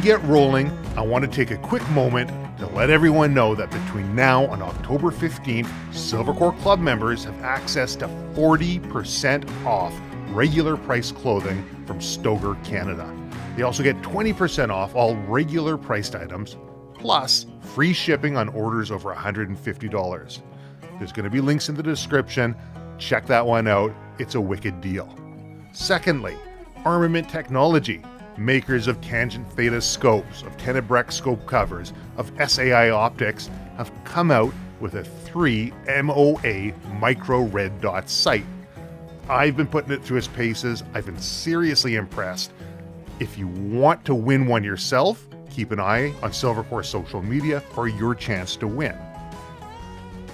get rolling, I want to take a quick moment to let everyone know that between now and October 15th, Silvercore Club members have access to 40% off regular price clothing from Stoger Canada. They also get 20% off all regular priced items, plus free shipping on orders over $150. There's going to be links in the description. Check that one out. It's a wicked deal. Secondly, Armament Technology, makers of Tangent Theta scopes, of Tenebrex scope covers, of SAI optics, have come out with a 3 MOA micro red dot sight. I've been putting it through its paces. I've been seriously impressed. If you want to win one yourself, keep an eye on Silvercore social media for your chance to win.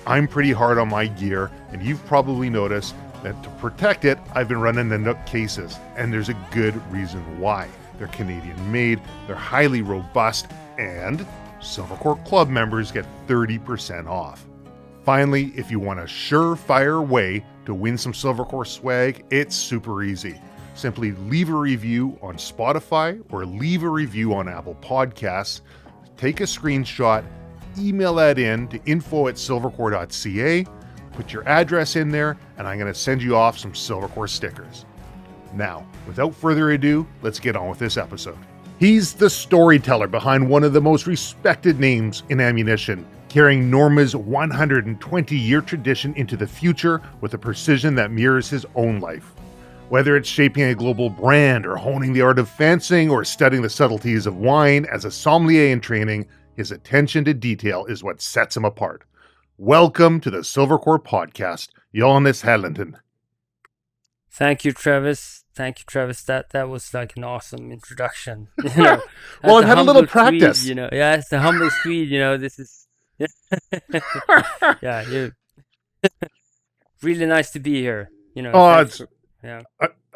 I'm pretty hard on my gear, and you've probably noticed that to protect it, I've been running the Nook cases, and there's a good reason why. They're Canadian made, they're highly robust, and Silvercore Club members get 30% off. Finally, if you want a surefire way to win some Silvercore swag, it's super easy. Simply leave a review on Spotify or leave a review on Apple Podcasts. Take a screenshot, email that in to info@silvercore.ca, put your address in there, and I'm going to send you off some Silvercore stickers. Now, without further ado, let's get on with this episode. He's the storyteller behind one of the most respected names in ammunition, carrying Norma's 120-year tradition into the future with a precision that mirrors his own life. Whether it's shaping a global brand or honing the art of fencing or studying the subtleties of wine as a sommelier in training, his attention to detail is what sets him apart. Welcome to the Silvercore Podcast, Jonas Hellentin. Thank you, Travis. That was like an awesome introduction. Well, I've had a little practice. Swede, as the humble Swede, this is you really nice to be here.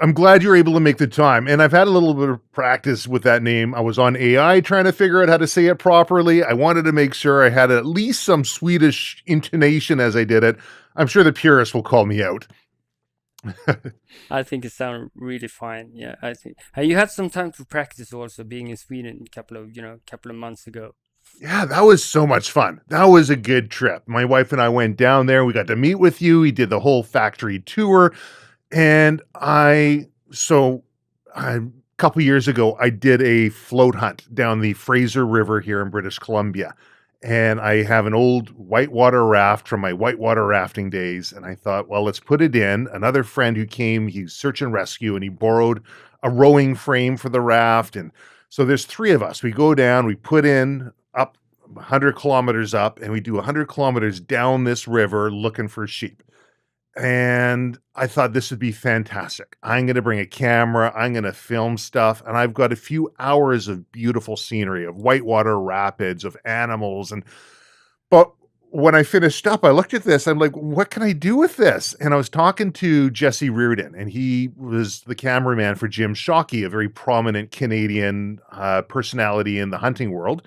I'm glad you're able to make the time. And I've had a little bit of practice with that name. I was on AI trying to figure out how to say it properly. I wanted to make sure I had at least some Swedish intonation as I did it. I'm sure the purists will call me out. I think it sounded really fine. Yeah, I think you had some time to practice also being in Sweden a couple of months ago. Yeah, that was so much fun. That was a good trip. My wife and I went down there. We got to meet with you. We did the whole factory tour. And a couple years ago, I did a float hunt down the Fraser River here in British Columbia. And I have an old whitewater raft from my whitewater rafting days. And I thought, well, let's put it in. Another friend who came, he's search and rescue, and he borrowed a rowing frame for the raft. And so there's three of us. We go down, we put in up 100 kilometers up, and we do 100 kilometers down this river looking for sheep. And I thought this would be fantastic. I'm going to bring a camera. I'm going to film stuff. And I've got a few hours of beautiful scenery, of whitewater rapids, of animals. But when I finished up, I looked at this. I'm like, what can I do with this? And I was talking to Jesse Reardon, and he was the cameraman for Jim Shockey, a very prominent Canadian personality in the hunting world.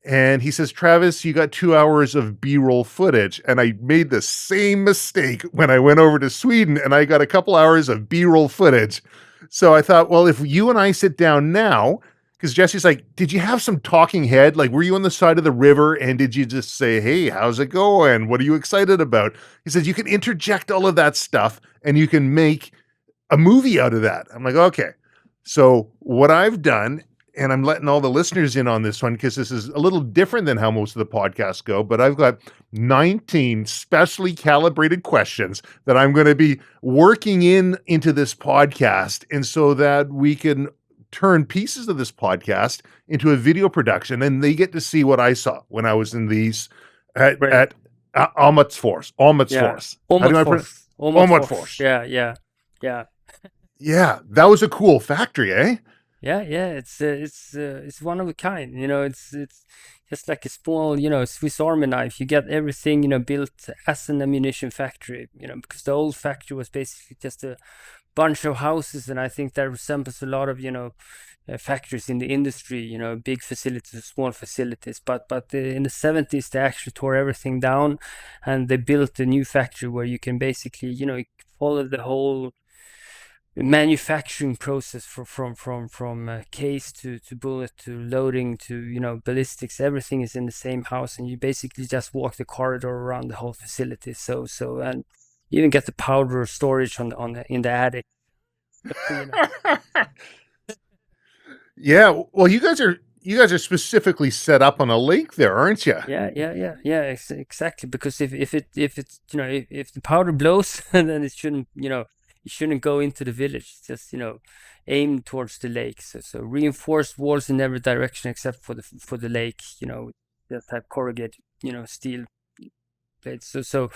And he says, Travis, you got 2 hours of B-roll footage. And I made the same mistake when I went over to Sweden, and I got a couple hours of B-roll footage. So I thought, well, if you and I sit down now, because Jesse's like, did you have some talking head? Like, were you on the side of the river and did you just say, hey, how's it going? What are you excited about? He says, you can interject all of that stuff and you can make a movie out of that. I'm like, okay. So what I've done, and I'm letting all the listeners in on this one because this is a little different than how most of the podcasts go, but I've got 19 specially calibrated questions that I'm going to be working into this podcast, and so that we can turn pieces of this podcast into a video production, and they get to see what I saw when I was in these at Åmotsfors. Åmotsfors. Yeah. Yeah, that was a cool factory, eh? Yeah, it's one of a kind. It's just like a small, Swiss Army knife. You get everything, built as an ammunition factory. Because the old factory was basically just a bunch of houses, and I think that resembles a lot of, factories in the industry. Big facilities, small facilities. But in the 70s, they actually tore everything down, and they built a new factory where you can basically, follow the whole manufacturing process from case to bullet to loading to ballistics. Everything is in the same house, and you basically just walk the corridor around the whole facility. And you even get the powder storage in the attic. Yeah, well, you guys are specifically set up on a lake there, aren't you? Yeah, exactly. Because if it's if the powder blows, then it shouldn't go into the village. It's just aim towards the lake. So reinforced walls in every direction except for the lake. That type corrugated steel plates. So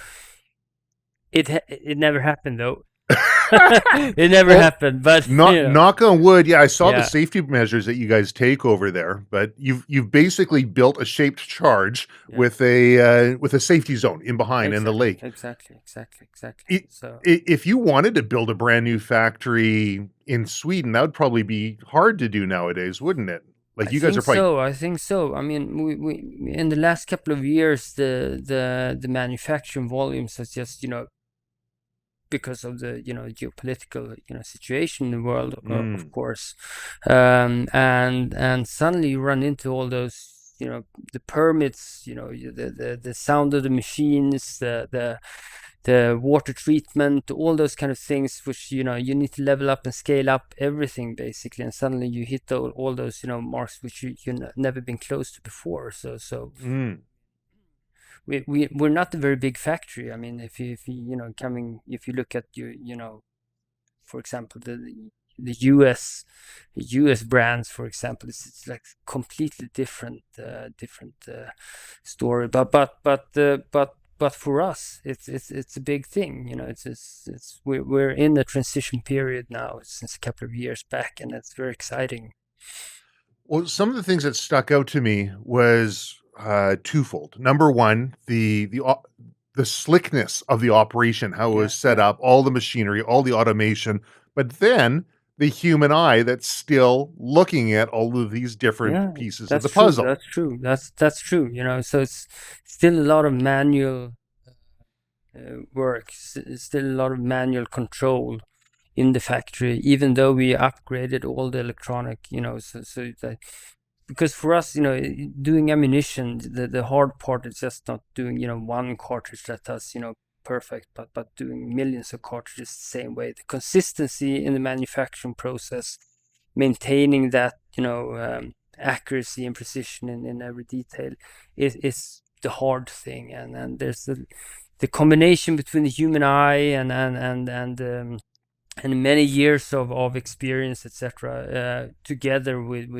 it never happened though. It never Well, happened, but knock on wood. Yeah, I saw the yeah, safety measures that you guys take over there, but you've basically built a shaped charge yeah, with a safety zone in behind in the lake. exactly. I- So If you wanted to build a brand new factory in Sweden, that would probably be hard to do nowadays, wouldn't it? Like you guys are probably. I think so. I mean, we in the last couple of years, the manufacturing volumes has just because of the geopolitical situation in the world, of course, and suddenly you run into all those the permits, the sound of the machines, the water treatment, all those kind of things, which you need to level up and scale up everything basically, and suddenly you hit all those marks which you never been close to before. So we're not a very big factory. I mean, if you if you look at for example the US brands, for example, it's like completely different story. But for us, it's a big thing. We're in a transition period now since a couple of years back, and it's very exciting. Well, some of the things that stuck out to me was twofold. Number one, the slickness of the operation, how it was set up, all the machinery, all the automation, but then the human eye that's still looking at all of these different pieces of the puzzle. That's true. That's true. So it's still a lot of manual work, still a lot of manual control in the factory, even though we upgraded all the electronic, so that, because for us, doing ammunition, the hard part is just not doing, one cartridge that does, perfect, but doing millions of cartridges the same way. The consistency in the manufacturing process, maintaining that, accuracy and precision in every detail is the hard thing. And there's the combination between the human eye and many years of experience, etc., together with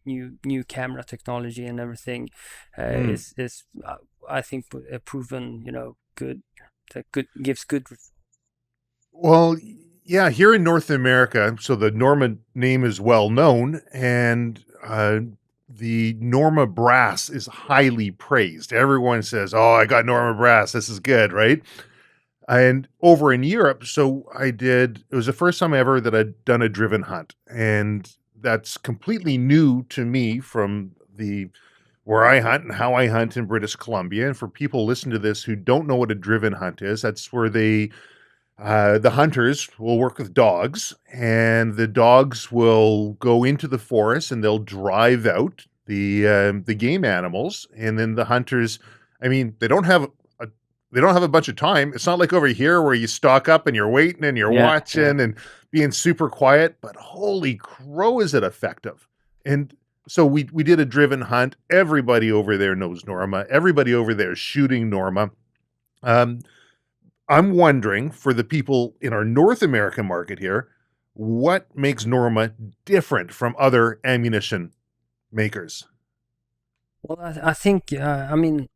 new camera technology and everything, is I think proven good, that gives good. Well, yeah, here in North America, so the Norma name is well known, and the Norma brass is highly praised. Everyone says, "Oh, I got Norma brass. This is good," right? And over in Europe, so it was the first time ever that I'd done a driven hunt. And that's completely new to me from where I hunt and how I hunt in British Columbia. And for people listening to this who don't know what a driven hunt is, that's where the hunters will work with dogs, and the dogs will go into the forest and they'll drive out the game animals. And then the hunters, I mean, they don't have a bunch of time. It's not like over here where you stock up and you're waiting and you're watching and being super quiet, but holy crow, is it effective. And so we did a driven hunt. Everybody over there knows Norma. Everybody over there is shooting Norma. I'm wondering, for the people in our North American market here, what makes Norma different from other ammunition makers? Well, I think I mean,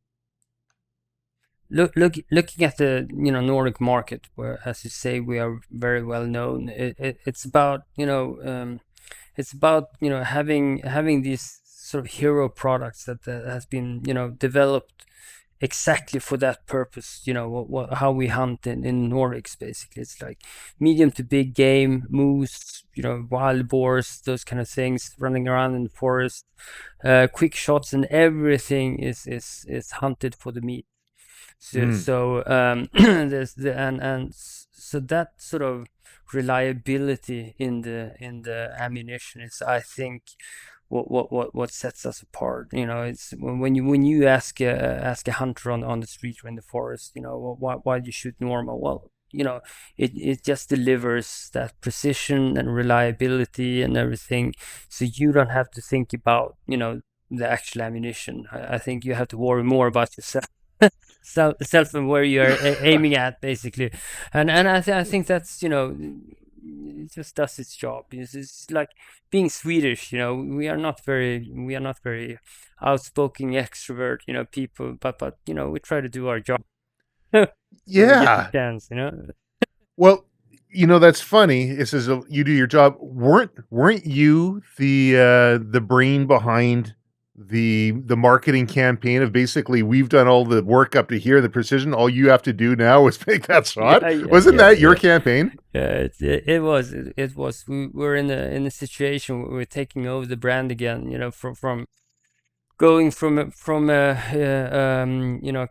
looking at the Nordic market, where, as you say, we are very well known. It's about having these sort of hero products that has been developed exactly for that purpose. How we hunt in Nordics, basically. It's like medium to big game, moose, wild boars, those kind of things, running around in the forest, quick shots, and everything is hunted for the meat. Mm. There's so that sort of reliability in the ammunition is, I think, what sets us apart. It's when you ask a hunter on the street or in the forest, why do you shoot Norma? Well, it just delivers that precision and reliability and everything, so you don't have to think about the actual ammunition. I think you have to worry more about yourself. Self and where you are aiming at, basically. And I think that's, it just does its job. It's like being Swedish. We are not very outspoken extrovert, people, but we try to do our job when we get the Yeah. chance. Well, that's funny. It says you do your job. Weren't you the brain behind the marketing campaign of basically we've done all the work up to here, the precision. All you have to do now is make that shot. Wasn't that your campaign? Yeah, it was. It was. We were in a situation where we were taking over the brand again. From going from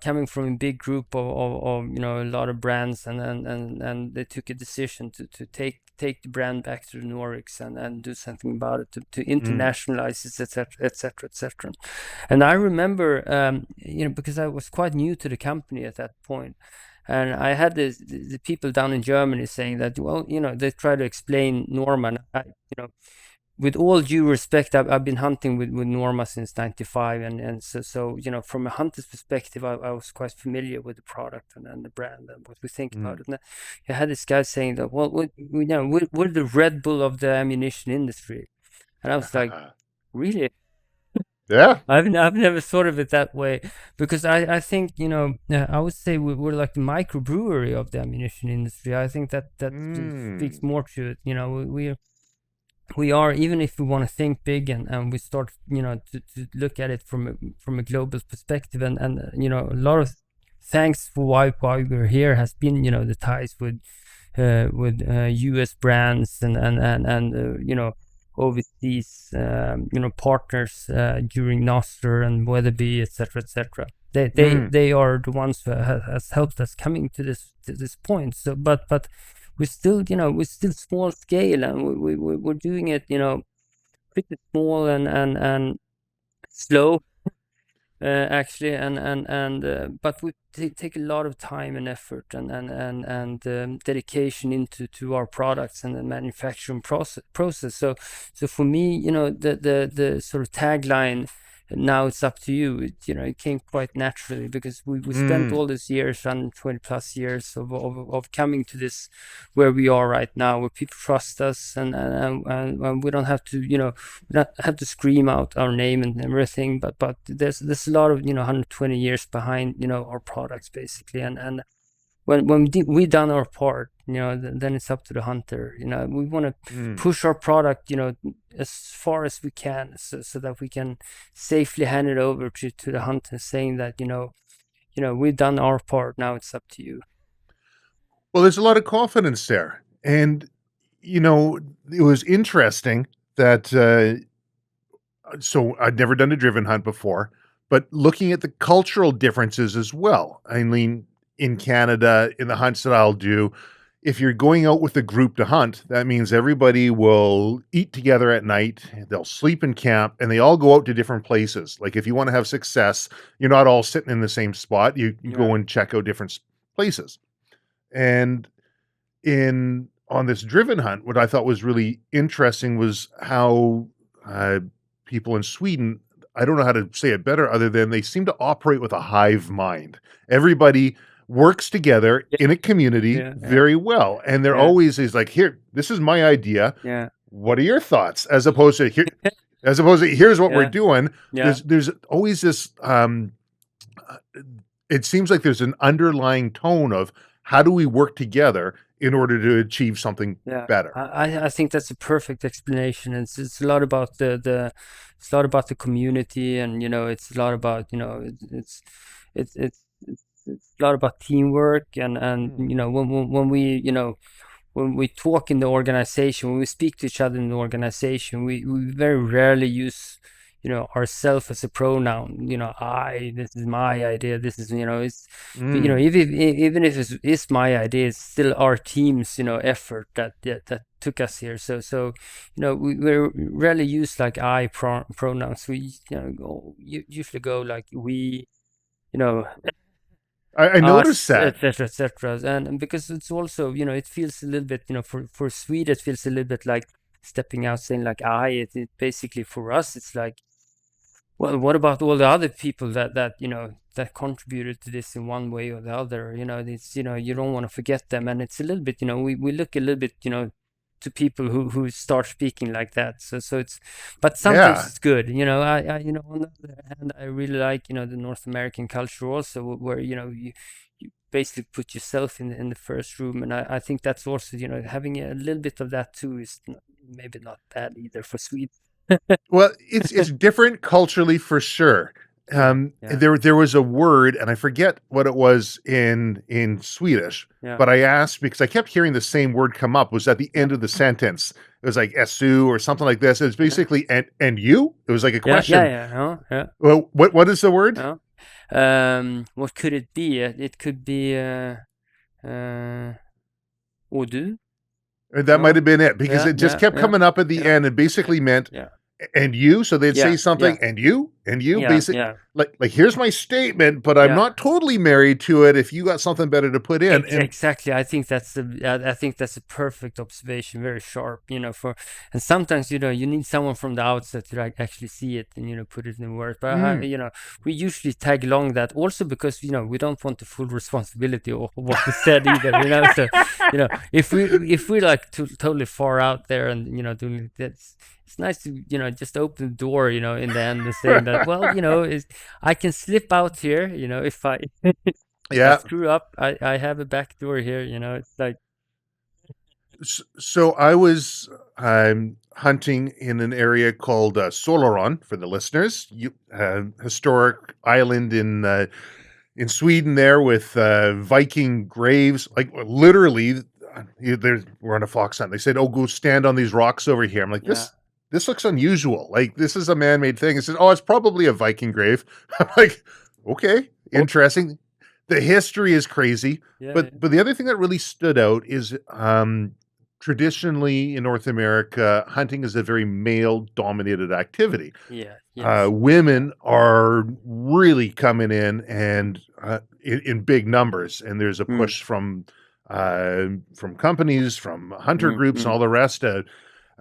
coming from a big group of a lot of brands, and they took a decision to take the brand back to the Nordics and do something about it, to internationalize it, etc., etc., etc. And I remember, because I was quite new to the company at that point, and I had the people down in Germany saying that, well, they try to explain Norma. With all due respect, I've been hunting with Norma since '95, and so from a hunter's perspective, I was quite familiar with the product and the brand and what we think about it. And I had this guy saying that, well, we're the Red Bull of the ammunition industry, and I was like, really? Yeah. I've never thought of it that way, because I think I would say we're like the microbrewery of the ammunition industry. I think that speaks more to it. We are, even if we want to think big and we start to look at it from a global perspective, and a lot of thanks for why we're here has been the ties with US brands and overseas partners during Noster and Weatherby, etc. They are the ones who has helped us coming to this point. So but we're still small scale, and we're doing it pretty small and slow, actually, but we take a lot of time and effort and dedication into our products and the manufacturing process. So for me, the sort of tagline, now it's up to you, it came quite naturally, because we spent all these years, 120 plus years of coming to this where we are right now, where people trust us, and we don't have to scream out our name and everything, but there's a lot of 120 years behind our products, basically, and when we done our part, then it's up to the hunter. We want to push our product, as far as we can, so that we can safely hand it over to the hunter, saying that, we've done our part. Now it's up to you. Well, there's a lot of confidence there, and it was interesting that. So I'd never done a driven hunt before, but looking at the cultural differences as well. I mean, in Canada, in the hunts that I'll do, if you're going out with a group to hunt, that means everybody will eat together at night, they'll sleep in camp, and they all go out to different places. Like, if you want to have success, you're not all sitting in the same spot. You go and check out different places. And on this driven hunt, what I thought was really interesting was how people in Sweden, I don't know how to say it better other than they seem to operate with a hive mind. Everybody works together in a community very well. And they're always is like, here, this is my idea. Yeah. What are your thoughts? As opposed to here's what we're doing. Yeah. There's always this, it seems like there's an underlying tone of how do we work together in order to achieve something better. I think that's a perfect explanation. It's a lot about it's a lot about the community, and it's a lot about it's a lot about teamwork, and when we talk in the organization, when we speak to each other in the organization, we very rarely use ourself as a pronoun. I. This is my idea. This is it's. But, Mm. even if it's my idea, it's still our team's effort that took us here. So we rarely use like I pronouns. We usually go like we. I noticed Us, that. etc., etc. And because it's also, it feels a little bit, for Sweden, it feels a little bit like stepping out, saying like I. It basically for us, it's like, well, what about all the other people that contributed to this in one way or the other? It's you don't want to forget them, and it's a little bit, we look a little bit, to people who start speaking like that. So it's, but sometimes Yeah. it's good. I on the other hand, I really like the North American culture also, where you basically put yourself in the first room, and I think that's also having a little bit of that too is maybe not bad either for Sweden. Well, it's different culturally for sure. Yeah. There was a word, and I forget what it was in Swedish, Yeah. but I asked because I kept hearing the same word come up. It was at the end of the sentence. It was like "esu" or something like this. It was basically and you. It was like a question. Yeah. Well, what is the word? What could it be? It could be och du. That might have been it because Yeah, it just yeah, kept yeah, coming up at the yeah. end and basically meant Yeah. and you. So they'd say Yeah, something yeah. and you Yeah, basically yeah. like here's my statement, but I'm Yeah. not totally married to it. If you got something better to put in, and Exactly. I think that's a perfect observation, very sharp, and sometimes, you need someone from the outset to like actually see it and, put it in words. But, we usually tag along that also because, we don't want the full responsibility of what we said either, so, if we're like totally far out there and, doing that, it's nice to, just open the door, in the end and saying that, well, I can slip out here, if I yeah. screw up, I have a back door here, it's like, So I was hunting in an area called Soloron for the listeners, historic island in Sweden there with Viking graves, like literally. We're on a fox hunt. They said, "Oh, go stand on these rocks over here." I'm like, This looks unusual. Like this is a man-made thing. It says, "Oh, it's probably a Viking grave." I'm like, okay, interesting. The history is crazy, but the other thing that really stood out is traditionally in North America, hunting is a very male-dominated activity. Women are really coming in and in big numbers, and there's a push from companies, from hunter groups, and all the rest to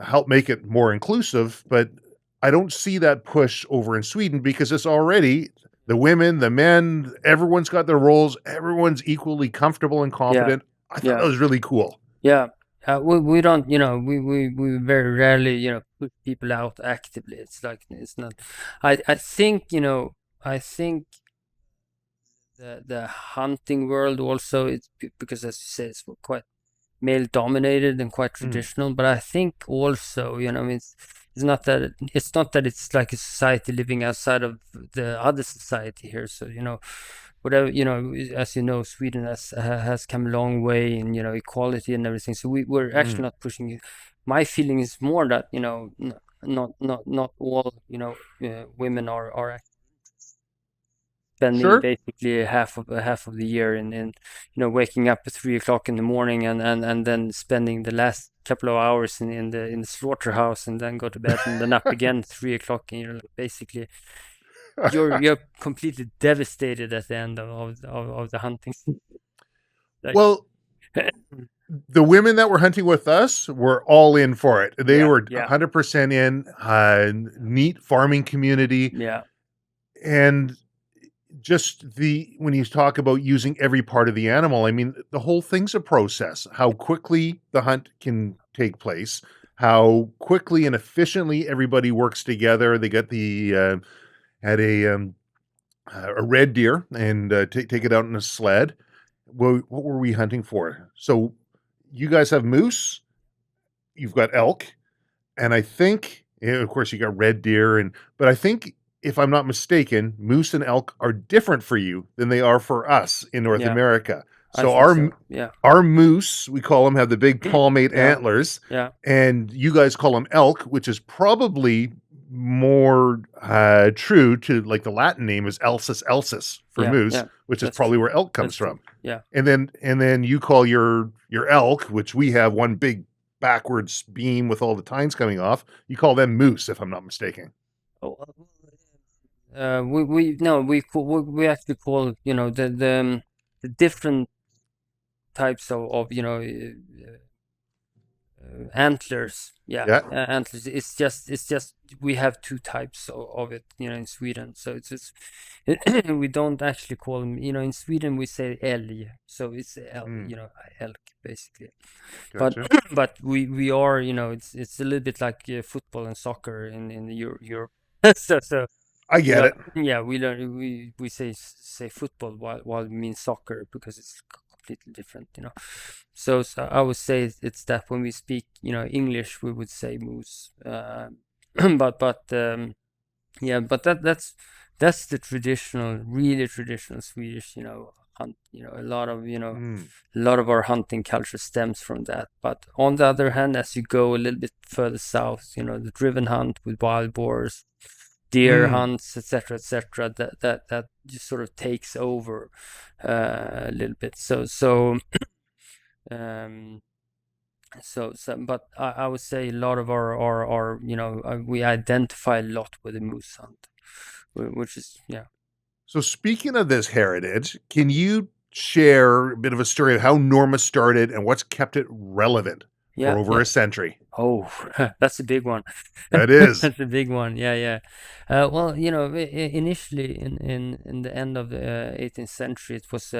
help make it more inclusive. But I don't see that push over in Sweden because it's already the women, the men, everyone's got their roles. Everyone's equally comfortable and confident. I thought that was really cool. Yeah. We don't, we very rarely, put people out actively. It's like, it's not, I think, the hunting world also, it's because, as you say, it's quite male dominated and quite traditional, but I think also, it's not that it's like a society living outside of the other society here. So, whatever, as Sweden has come a long way in, equality and everything. So we're actually not pushing it. My feeling is more that, not all, women are spending basically half of the year in waking up at 3:00 in the morning and then spending the last couple of hours in the slaughterhouse and then go to bed and then up again 3:00, and basically you're completely devastated at the end of the hunting season. Well, the women that were hunting with us were all in for it. They were 100% in. Neat farming community. Yeah. And just when you talk about using every part of the animal, I mean, the whole thing's a process. How quickly the hunt can take place, how quickly and efficiently everybody works together. They got had a red deer and take it out in a sled. Well, what were we hunting for? So you guys have moose, you've got elk, and I think, of course, you got red deer, but I think, if I'm not mistaken, moose and elk are different for you than they are for us in North America. So our moose, we call them, have the big palmate antlers, and you guys call them elk, which is probably more true to like the Latin name is Elsis elsis for Yeah, moose, yeah, which is that's probably true. where elk comes That's true. from. Yeah. And then you call your elk, which we have one big backwards beam with all the tines coming off. You call them moose, if I'm not mistaken. Oh, we actually call, you know, the different types of antlers. Yeah, Yeah. antlers. It's just we have two types of it, you know, in Sweden. So it's we don't actually call them, you know, in Sweden we say älg, so it's you know, elk basically. But Gotcha. but we are, you know, it's a little bit like football and soccer in Europe. So I you get know, it. yeah, we say football while we mean soccer because it's completely different, you know. So I would say it's that when we speak, you know, English, we would say moose. But yeah, but that's the traditional, really traditional Swedish, you know, hunt. You know, a lot of, you know, a lot of our hunting culture stems from that. But on the other hand, as you go a little bit further south, you know, the driven hunt with wild boars, deer hunts, etc., that just sort of takes over a little bit. Um, but I would say a lot of our you know, we identify a lot with the moose hunt, which is, yeah. So speaking of this heritage, can you share a bit of a story of how Norma started and what's kept it relevant Yeah, for over yeah. a century? Oh, that's a big one. That is. That's a big one. Yeah, yeah. Well, you know, initially in the end of the 18th century, it was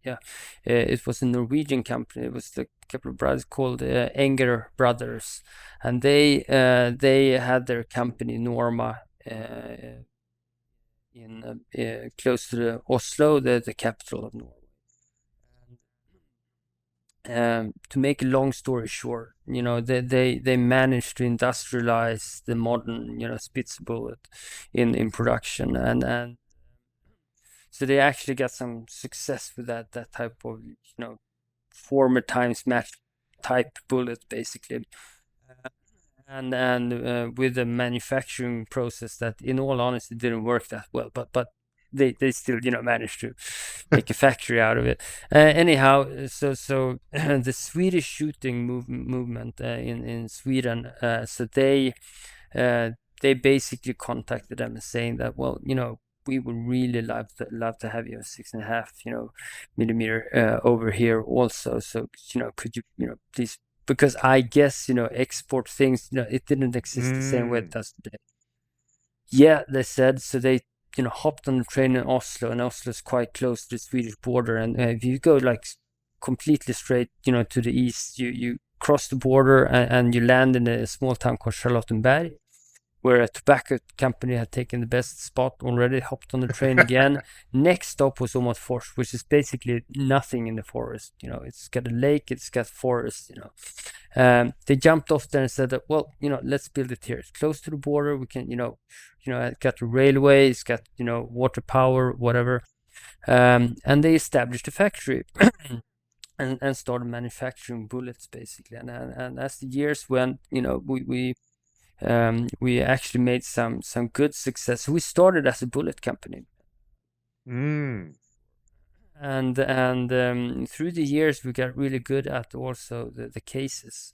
yeah, it was a Norwegian company. It was the couple of brothers called Enger Brothers, and they had their company Norma in close to Oslo, the capital of Norway. To make a long story short, you know, they managed to industrialize the modern, you know, Spitz bullet in production, and so they actually got some success with that type of, you know, former times match type bullet basically. And with the manufacturing process that in all honesty didn't work that well, but they still, you know, managed to make a factory out of it. Anyhow, so the Swedish shooting movement in Sweden, so they basically contacted them saying that, well, you know, we would really love to have your 6.5, you know, millimeter over here also. So, you know, could you, you know, please, because I guess, you know, export things, you know, it didn't exist the same way it does today. Yeah, they said. So they, you know, hopped on the train in Oslo, and Oslo is quite close to the Swedish border. And if you go like completely straight, you know, to the east, you cross the border and you land in a small town called Charlottenberg, where a tobacco company had taken the best spot already, hopped on the train again. Next stop was Åmotfors, which is basically nothing in the forest. You know, it's got a lake, it's got forest, you know. They jumped off there and said that, well, you know, let's build it here. It's close to the border. We can, you know, it's got a railway, it's got, you know, water power, whatever. And they established a factory. And started manufacturing bullets basically, and as the years went, you know, we actually made some good success. We started as a bullet company, and through the years we got really good at also the cases,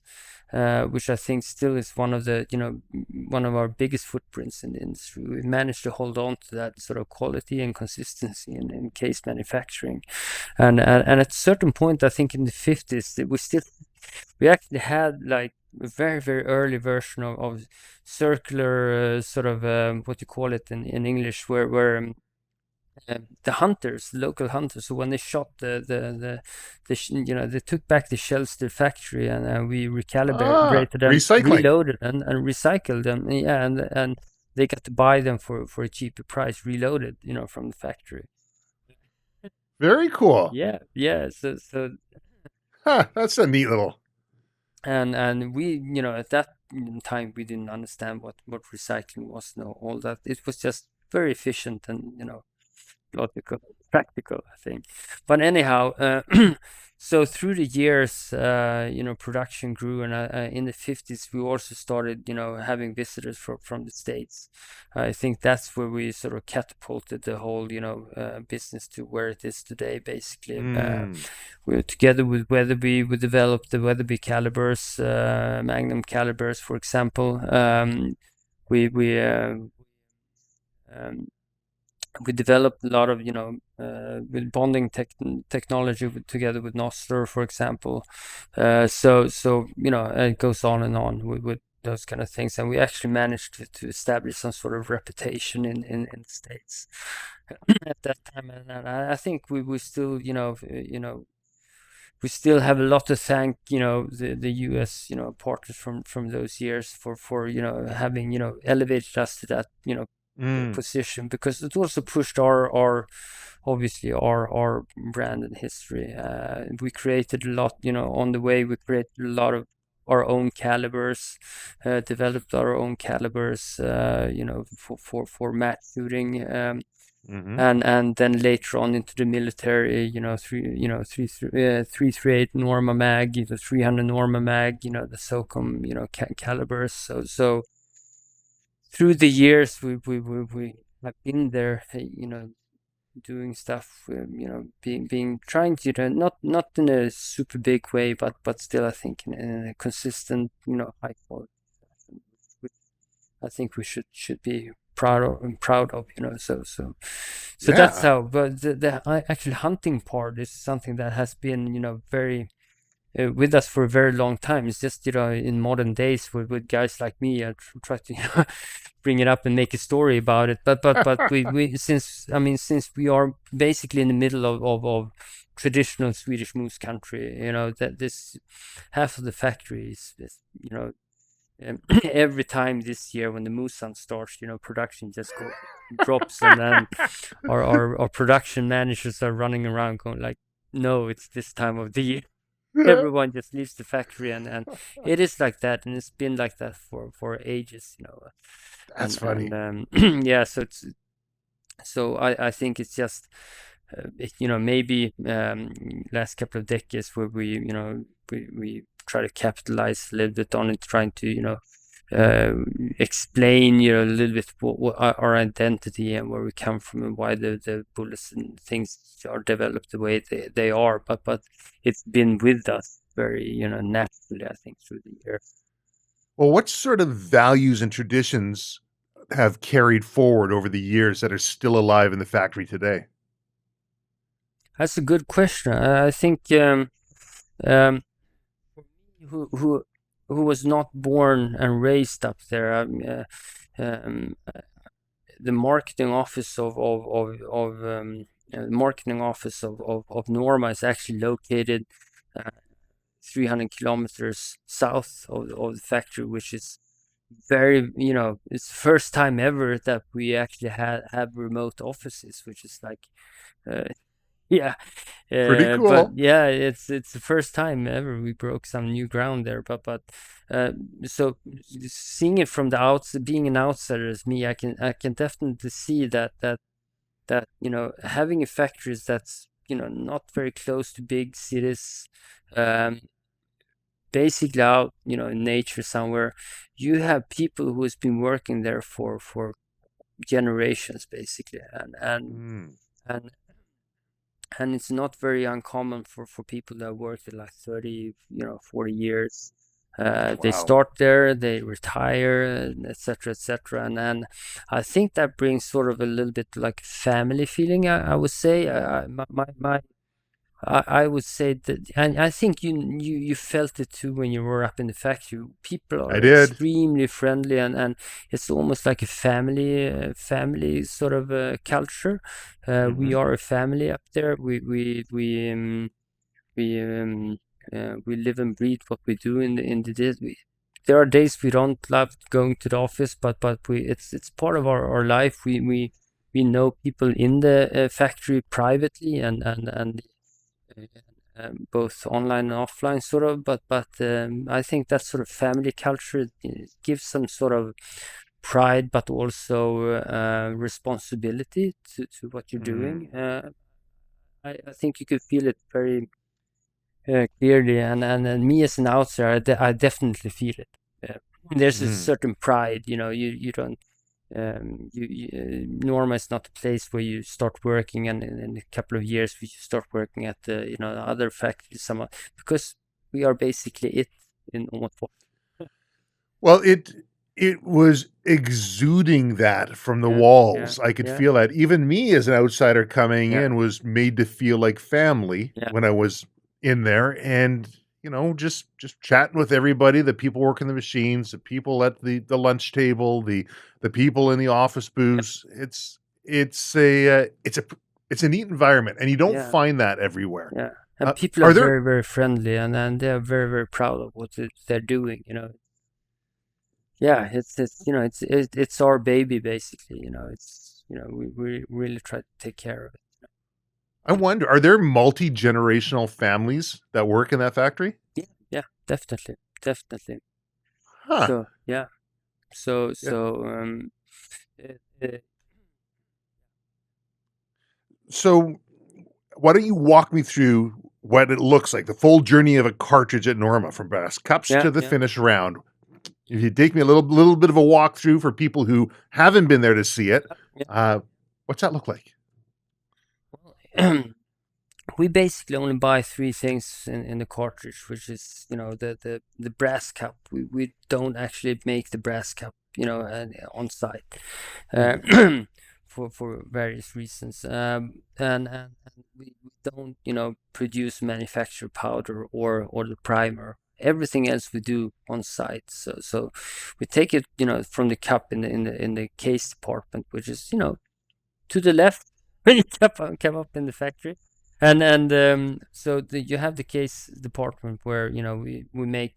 which I think still is one of the, you know, one of our biggest footprints in the industry. We managed to hold on to that sort of quality and consistency in case manufacturing, and at a certain point, I think in the 50s, we actually had like a very early version of circular sort of what you call it in English, where the hunters, local hunters, so when they shot you know, they took back the shells to the factory, and we recalibrated them, Recycling. reloaded and recycled them. Yeah, and they got to buy them for a cheaper price, reloaded, you know, from the factory. Very cool. Yeah. So That's a neat little. and we, you know, at that time we didn't understand what recycling was, no, all that. It was just very efficient and, you know, logical, practical, I think. But anyhow, So through the years, production grew, and in the 50s we also started, having visitors from the States. I think that's where we sort of catapulted the whole, business to where it is today, basically. We, together with Weatherby, we developed the Weatherby calibers, Magnum calibers, for example. We developed a lot of, with bonding technology together with Nostler, for example. So it goes on and on with those kind of things, and we actually managed to establish some sort of reputation in the States at that time. And I think we still, we still have a lot to thank, the US, partners from those years for having, elevated us to that, position, because it also pushed our obviously our brand and history. We created a lot, on the way. We created a lot of our own calibers, developed our own calibers, for match shooting. And then later on into the military, 338 Norma mag, the 300 Norma mag, the SOCOM, calibers. So through the years, we have been there, doing stuff, being trying to, not in a super big way, but still, I think in a consistent, high quality fashion, which I think we should be proud of, so that's how. But the actual hunting part is something that has been, very with us for a very long time. It's just, in modern days with guys like me, I try to bring it up and make a story about it. But we since we are basically in the middle of traditional Swedish moose country, that this half of the factory is every time this year when the moose hunt starts, production just drops, and then our production managers are running around going like, no, it's this time of the year. Everyone just leaves the factory, and it is like that, and it's been like that for ages, That's funny. And yeah, so I think it's just maybe last couple of decades where we try to capitalize a little bit on it, trying to explain a little bit what our identity and where we come from, and why the bullets and things are developed the way they are, but it's been with us very naturally, I think, through the years. Well, what sort of values and traditions have carried forward over the years that are still alive in the factory today? That's a good question. I think who was not born and raised up there, the marketing office of Norma is actually located 300 kilometers south of the factory, which is very, it's the first time ever that we actually have remote offices, which is like, yeah, Pretty cool. but yeah, it's the first time ever we broke some new ground there. But so seeing it from the outside, being an outsider as me, I can definitely see that having a factory that's not very close to big cities, basically out in nature somewhere, you have people who has been working there for generations, basically, and it's not very uncommon for people that work there like 30, 40 years. They start there, they retire, etc., and then I think that brings sort of a little bit like family feeling. I would say, I would say that, and I think you felt it too when you were up in the factory. People are extremely friendly, and it's almost like a family sort of culture. We are a family up there. We live and breathe what we do in the day. There are days we don't love going to the office, but it's part of our life. We know people in the factory privately, and both online and offline, sort of, but I think that sort of family culture gives some sort of pride, but also responsibility to what you're doing. I think you could feel it very clearly, and me as an outsider, I definitely feel it. There's a Mm. certain pride, you don't. Norma is not a place where you start working, and in a couple of years you start working at the other factories, because we are basically it in Åmotfors. Well, it was exuding that from the Yeah, yeah, walls. I could yeah, feel that. Even me as an outsider coming yeah, in was made to feel like family yeah, when I was in there, and just chatting with everybody, the people working the machines, the people at the lunch table, the people in the office yeah, booths. It's a neat environment, and you don't yeah, find that everywhere. yeah. And people are Are there very, very friendly, and they are very, very proud of what they're doing. Yeah, it's our baby basically. It's we really try to take care of it. I wonder, are there multi-generational families that work in that factory? Yeah, yeah, definitely, definitely. Huh. So yeah, so Yeah. so um, it, it, So why don't you walk me through what it looks like, the full journey of a cartridge at Norma from brass cups yeah, to the yeah, finished round. If you take me a little bit of a walkthrough for people who haven't been there to see it, yeah. uh, what's that look like? Well, we basically only buy three things in the cartridge, which is the brass cup. We don't actually make the brass cup, on site, uh, for various reasons. And we don't produce manufacture powder or the primer. Everything else we do on site. So we take it from the cup in the case department, which is to the left when you come up in the factory. So you have the case department where we make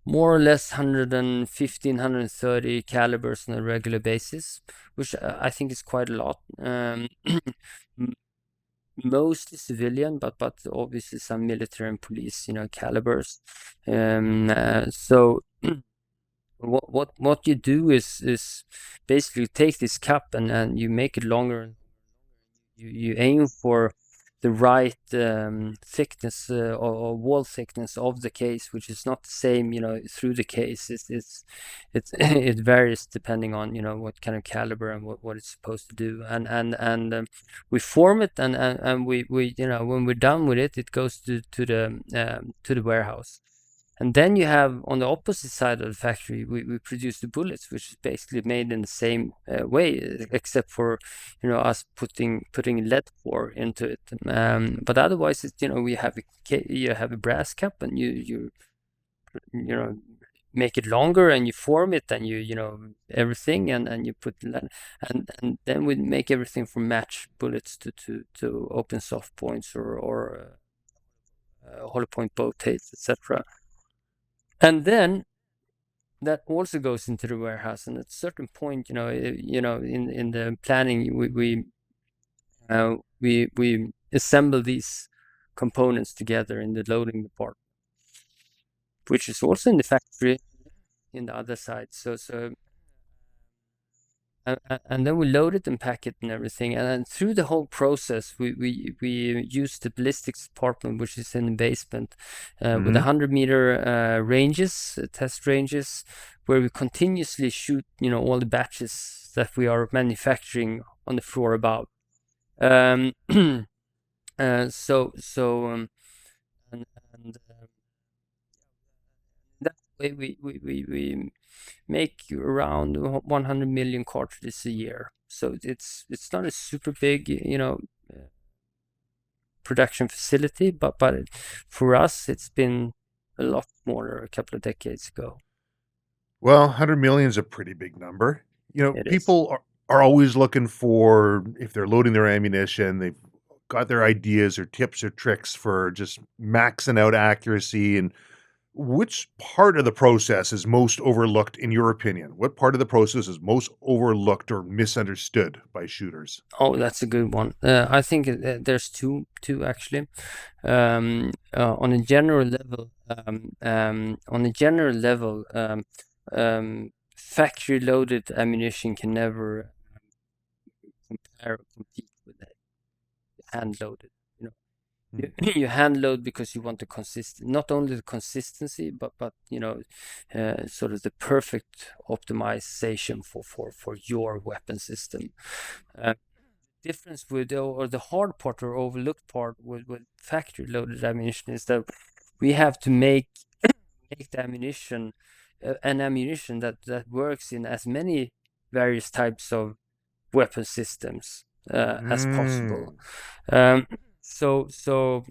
more or less 115, 130 calibers on a regular basis, which I think is quite a lot. Mostly civilian, but obviously some military and police calibers. So what you do is basically take this cup and you make it longer. You aim for the right thickness or wall thickness of the case, which is not the same, through the case. It varies depending on what kind of caliber and what it's supposed to do. And we form it, and we when we're done with it, it goes to the warehouse. And then you have on the opposite side of the factory, we produce the bullets, which is basically made in the same way, except for us putting lead core into it. But otherwise, it's we have you have a brass cup, and you know make it longer, and you form it, and everything, and you put lead, and then we make everything from match bullets to open soft points or hollow point bow tails, etc. And then that also goes into the warehouse, and at a certain point, in the planning, we assemble these components together in the loading department, which is also in the factory in the other side. And then we load it and pack it and everything. And then through the whole process, we use the ballistics department, which is in the basement, with 100-meter ranges, test ranges, where we continuously shoot, all the batches that we are manufacturing on the floor above. Um, and that way we make around 100 million cartridges a year. So it's not a super big, production facility, but for us, it's been a lot more a couple of decades ago. Well, 100 million is a pretty big number. It is. People are always looking for, if they're loading their ammunition, they've got their ideas or tips or tricks for just maxing out accuracy. And which part of the process is most overlooked, in your opinion? What part of the process is most overlooked or misunderstood by shooters? Oh, that's a good one. I think there's two actually. On a general level, factory loaded ammunition can never compare or compete with hand loaded. You hand load because you want the not only the consistency, but sort of the perfect optimization for your weapon system. Difference with, or the hard part or overlooked part with factory loaded ammunition is that we have to make the ammunition an ammunition that works in as many various types of weapon systems as possible. So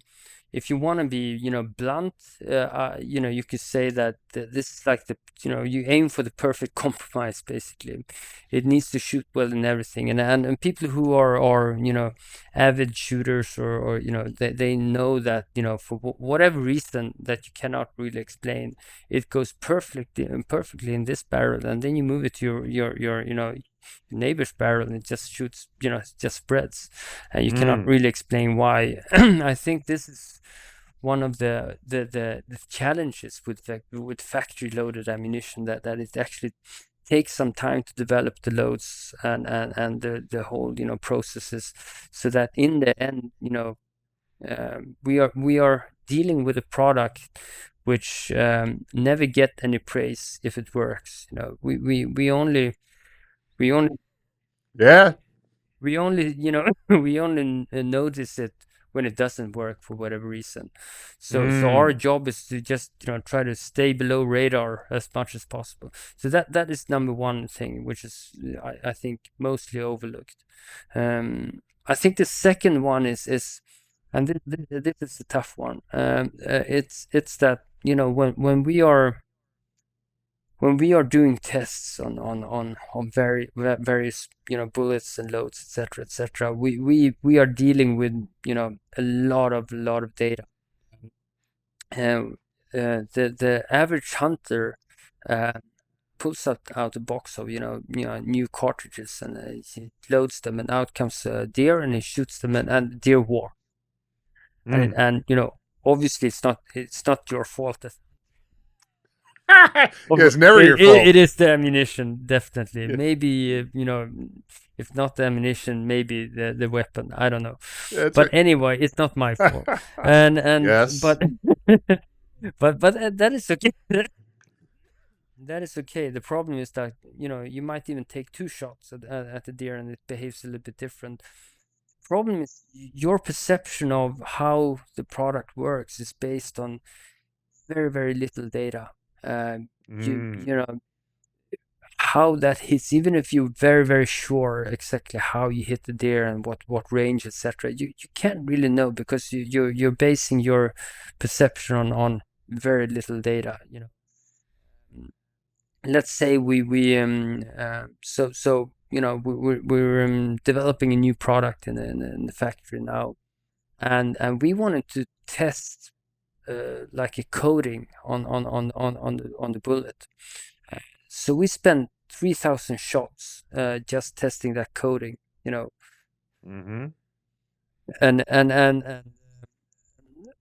if you want to be, blunt, you could say that this is like you aim for the perfect compromise. Basically, it needs to shoot well and everything. And people who are avid shooters or they know that for whatever reason that you cannot really explain, it goes perfectly in this barrel, and then you move it to your neighbor's barrel and it just shoots, it just spreads, and you cannot really explain why. I think this is one of the challenges with factory loaded ammunition, that it actually takes some time to develop the loads and the whole processes, so that in the end we are dealing with a product which never get any praise if it works. We only Yeah. we only we only notice it when it doesn't work for whatever reason. So our job is to just try to stay below radar as much as possible. So that is number one thing, which is I think mostly overlooked. I think the second one is and this is a tough one. It's that when we are doing tests on various bullets and loads, etc., we are dealing with a lot of data. The average hunter pulls out a box of new cartridges, and he loads them, and out comes a deer, and he shoots them, and deer walk. And obviously it's not your fault. It's never your fault. It is the ammunition, definitely. Maybe if not the ammunition, maybe the weapon. I don't know. But anyway, it's not my fault. And yes. but that is okay. That is okay. The problem is that you might even take 2 shots at the deer, and it behaves a little bit different. Problem is your perception of how the product works is based on very little data. How that hits, even if you're very sure exactly how you hit the deer and what range, etc., you can't really know, because you're basing your perception on very little data. Let's say we're developing a new product in the factory now, and we wanted to test like a coating on the bullet. So we spent 3,000 shots just testing that coating, and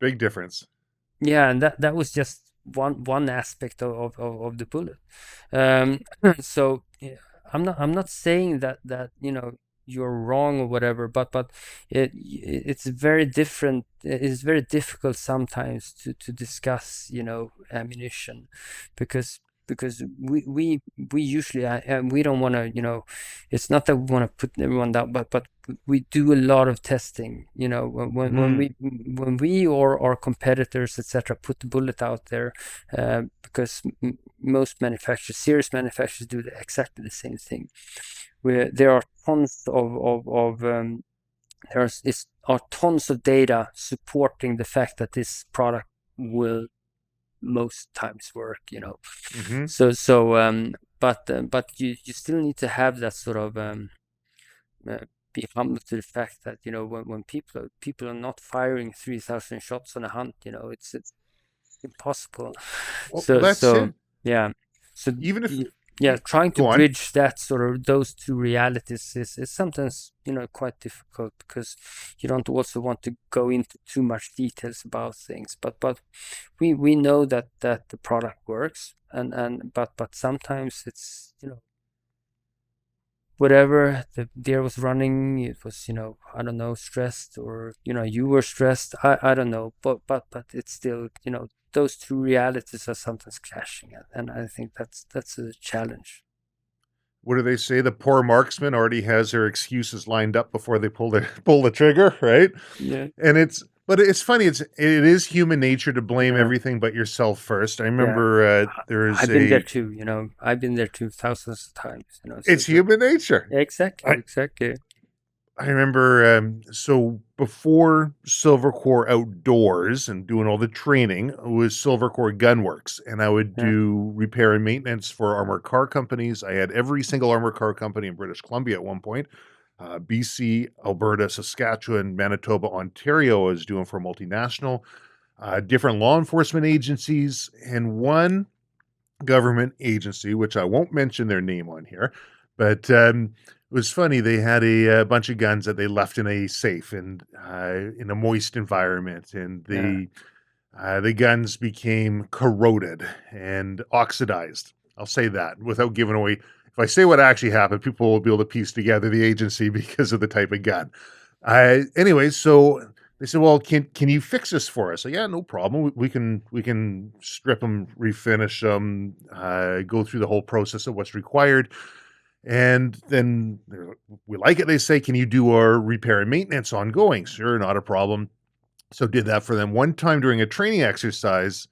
big difference. Yeah, and that was just one aspect of the bullet. So yeah, I'm not saying that you're wrong or whatever, but it's very different. It's very difficult sometimes to discuss ammunition, because we usually we don't want to it's not that we want to put everyone down, but we do a lot of testing when we or our competitors, etc., put the bullet out there, because most manufacturers, serious manufacturers, do exactly the same thing, where there are tons are tons of data supporting the fact that this product will most times work, but you still need to have that sort of be humble to the fact that when people are not firing 3,000 shots on a hunt, it's impossible. Well, that's it. Yeah, so even if trying to bridge that sort of those two realities is sometimes quite difficult, because you don't also want to go into too much details about things, but we know that the product works, but sometimes it's whatever the deer was running, it was, I don't know, stressed, or you were stressed. I don't know, but it's still, those two realities are sometimes clashing, and I think that's a challenge. What do they say? The poor marksman already has their excuses lined up before they pull the trigger, right? Yeah. And but it's funny. It is human nature to blame Yeah. everything but yourself first. I Yeah. remember there is I've been there too, I've been there too thousands of times, it's human nature. Exactly. I remember, so before Silvercore Outdoors and doing all the training, it was Silvercore Gunworks, and I would Yeah. do repair and maintenance for armored car companies. I had every single armored car company in British Columbia at one point. BC, Alberta, Saskatchewan, Manitoba, Ontario I was doing for a multinational, different law enforcement agencies, and one government agency, which I won't mention their name on here, but it was funny. They had a bunch of guns that they left in a safe and in a moist environment, and the guns became corroded and oxidized. I'll say that without giving away. If I say what actually happened, people will be able to piece together the agency because of the type of gun. Anyway, so they said, "Well, can you fix this for us?" So, yeah, no problem. We can strip them, refinish them, go through the whole process of what's required. And then we like it. They say, "Can you do our repair and maintenance ongoing?" Sure, not a problem. So did that for them. One time during a training exercise,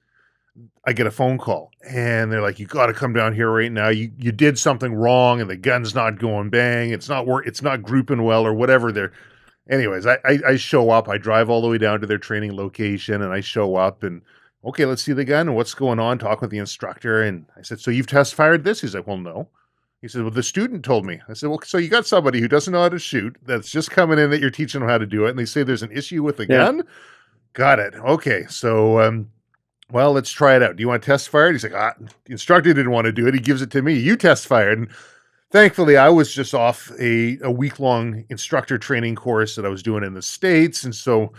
I get a phone call and they're like, "You got to come down here right now. You did something wrong and the gun's not going bang. It's not grouping well or whatever." Anyways, I show up. I drive all the way down to their training location and I show up and, "Okay, let's see the gun. What's going on?" Talk with the instructor. And I said, "So you've test fired this?" He's like, "Well, no." He said, "Well, the student told me." I said, "Well, so you got somebody who doesn't know how to shoot that's just coming in that you're teaching them how to do it. And they say there's an issue with the gun." Got it. Okay. So, well, let's try it out. "Do you want to test fire it?" He's like, the instructor didn't want to do it. He gives it to me. "You test fire it." And thankfully, I was just off a week-long instructor training course that I was doing in the States. And so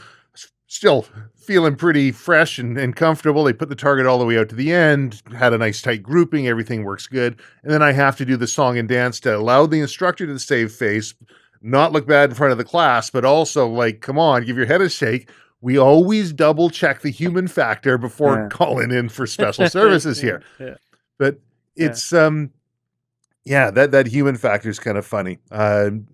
still feeling pretty fresh and comfortable. They put the target all the way out to the end, had a nice tight grouping. Everything works good. And then I have to do the song and dance to allow the instructor to save face, not look bad in front of the class, but also like, come on, give your head a shake. We always double check the human factor before calling in for special services here. But it's, that human factor is kind of funny. And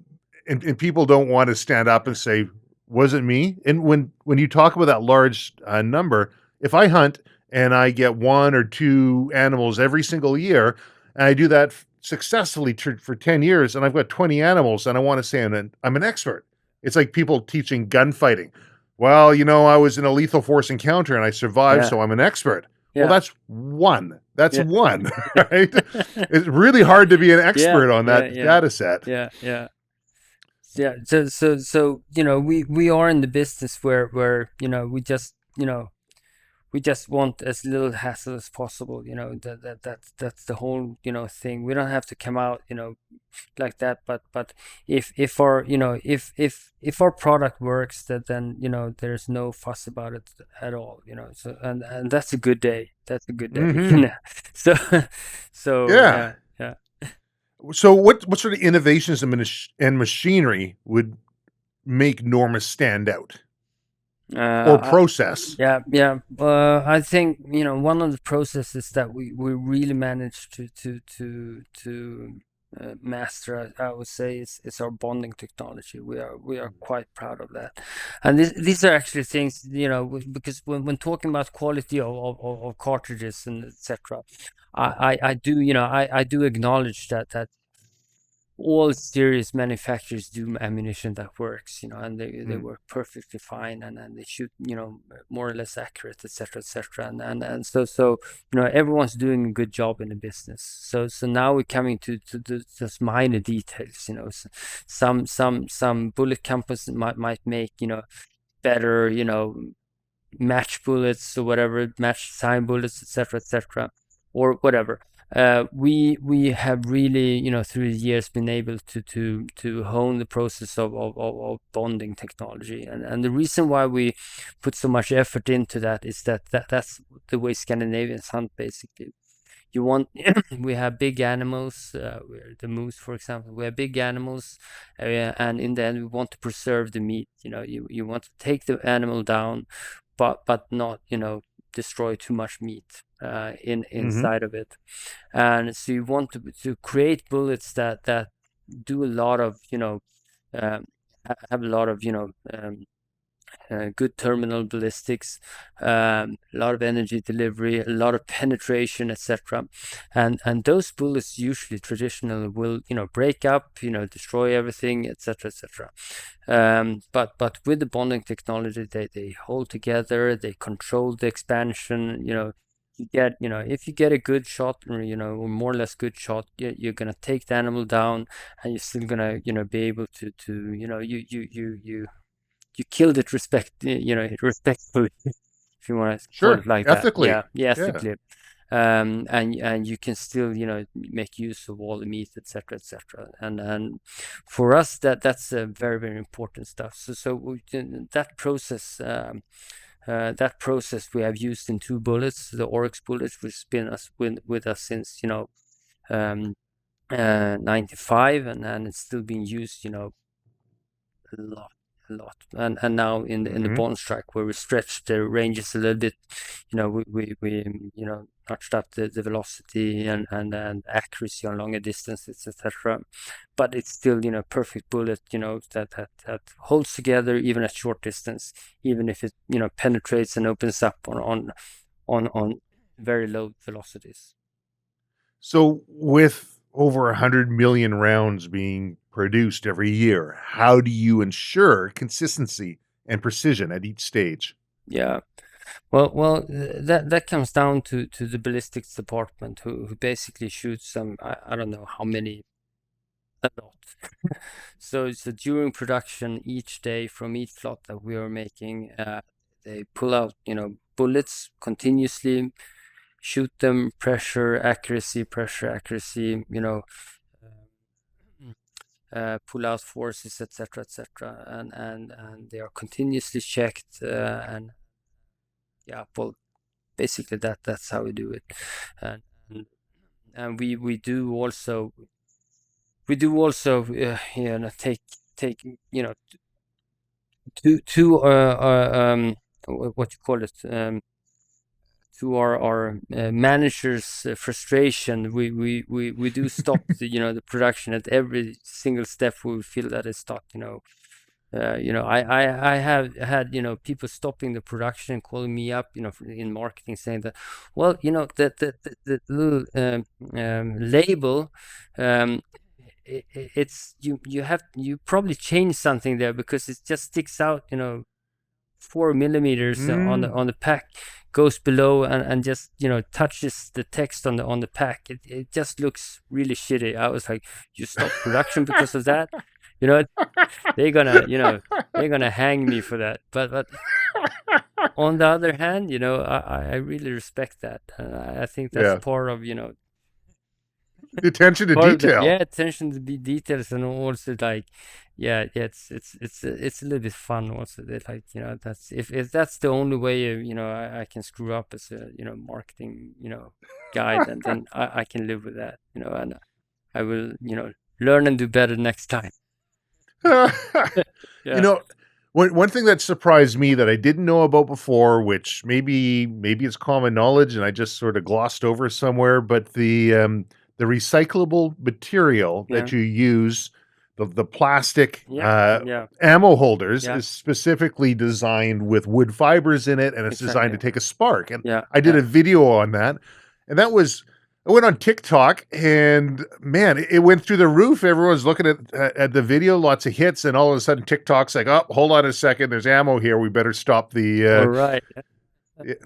people don't want to stand up and say, "Wasn't me." And when you talk about that large number, if I hunt and I get one or two animals every single year, and I do that successfully for 10 years, and I've got 20 animals, and I want to say I'm an expert. It's like people teaching gunfighting. "Well, I was in a lethal force encounter and I survived, so I'm an expert." Well, that's one. That's one, right? It's really hard to be an expert on that data set. Yeah. So we are in the business where we just want as little hassle as possible. That's the whole thing. We don't have to come out like that. But if our if our product works, then there's no fuss about it at all. So and that's a good day. That's a good day. Mm-hmm. So yeah. So what sort of innovations and machinery would make Norma stand out? Or process? I think one of the processes that we really managed to master, I would say, is our bonding technology. We are quite proud of that, and these are actually things because when talking about quality of cartridges and etc. I do acknowledge that all serious manufacturers do ammunition that works, and they work perfectly fine, and they shoot, more or less accurate, etc., etc. And so everyone's doing a good job in the business. So now we're coming to just minor details. Some bullet companies might make better match bullets or whatever, match design bullets, etc., or whatever. We have really through the years been able to hone the process of bonding technology, and the reason why we put so much effort into that is that's the way Scandinavians hunt. Basically, you want we have big animals, the moose, for example. We have big animals, and in the end, we want to preserve the meat. You want to take the animal down, but not destroy too much meat inside of it. And so you want to create bullets that do a lot of have a lot of good terminal ballistics, a lot of energy delivery, a lot of penetration, etc. And those bullets usually traditionally will break up, destroy everything, etc., etc. But with the bonding technology, they hold together, they control the expansion. You get, if you get a good shot, or more or less good shot, you're gonna take the animal down, and you're still gonna be able to you killed it respectfully, if you want to call Sure. it like Ethically. that. Yeah, ethically. And you can still make use of all the meat, etc., etc. And for us, that's very, very important stuff. So that process we have used in 2 bullets, the Oryx bullets, which has been with us since 95, and it's still being used a lot. And now in the bond strike, where we stretched the ranges a little bit, we notched up the velocity and accuracy on longer distances, etc. But it's still perfect bullet, that holds together even at short distance, even if it penetrates and opens up on very low velocities. So with over 100 million rounds being produced every year, how do you ensure consistency and precision at each stage? Yeah. Well, that comes down to the ballistics department, who basically shoots some, I don't know how many, a lot. So during production, each day from each lot that we are making, they pull out bullets continuously, shoot them, pressure accuracy, pull out forces, etc., etc. And they are continuously checked, and well, basically that's how we do it. And we do also take to what you call it, to our manager's frustration. We do stop the production at every single step. We feel that it's stopped. I have had people stopping the production and calling me up in marketing, saying that, well, the little label, it's you probably changed something there, because it just sticks out 4 millimeters on the pack, goes below and just touches the text on the pack. It just looks really shitty. I was like, you stopped production because of that? They're gonna hang me for that. But on the other hand, I really respect that. I think that's part of the attention to detail. Attention to the details, and also like, it's a little bit fun also. That, like, that's if that's the only way I can screw up as a marketing guy, then I can live with that. And I will learn and do better next time. One thing that surprised me that I didn't know about before, which maybe it's common knowledge and I just sort of glossed over somewhere, but the recyclable material that you use, the plastic ammo holders, is specifically designed with wood fibers in it, and it's designed to take a spark. And I did a video on that, and I went on TikTok, and man, it went through the roof. Everyone's looking at the video, lots of hits, and all of a sudden TikTok's like, oh, hold on a second, there's ammo here. We better stop the... All right.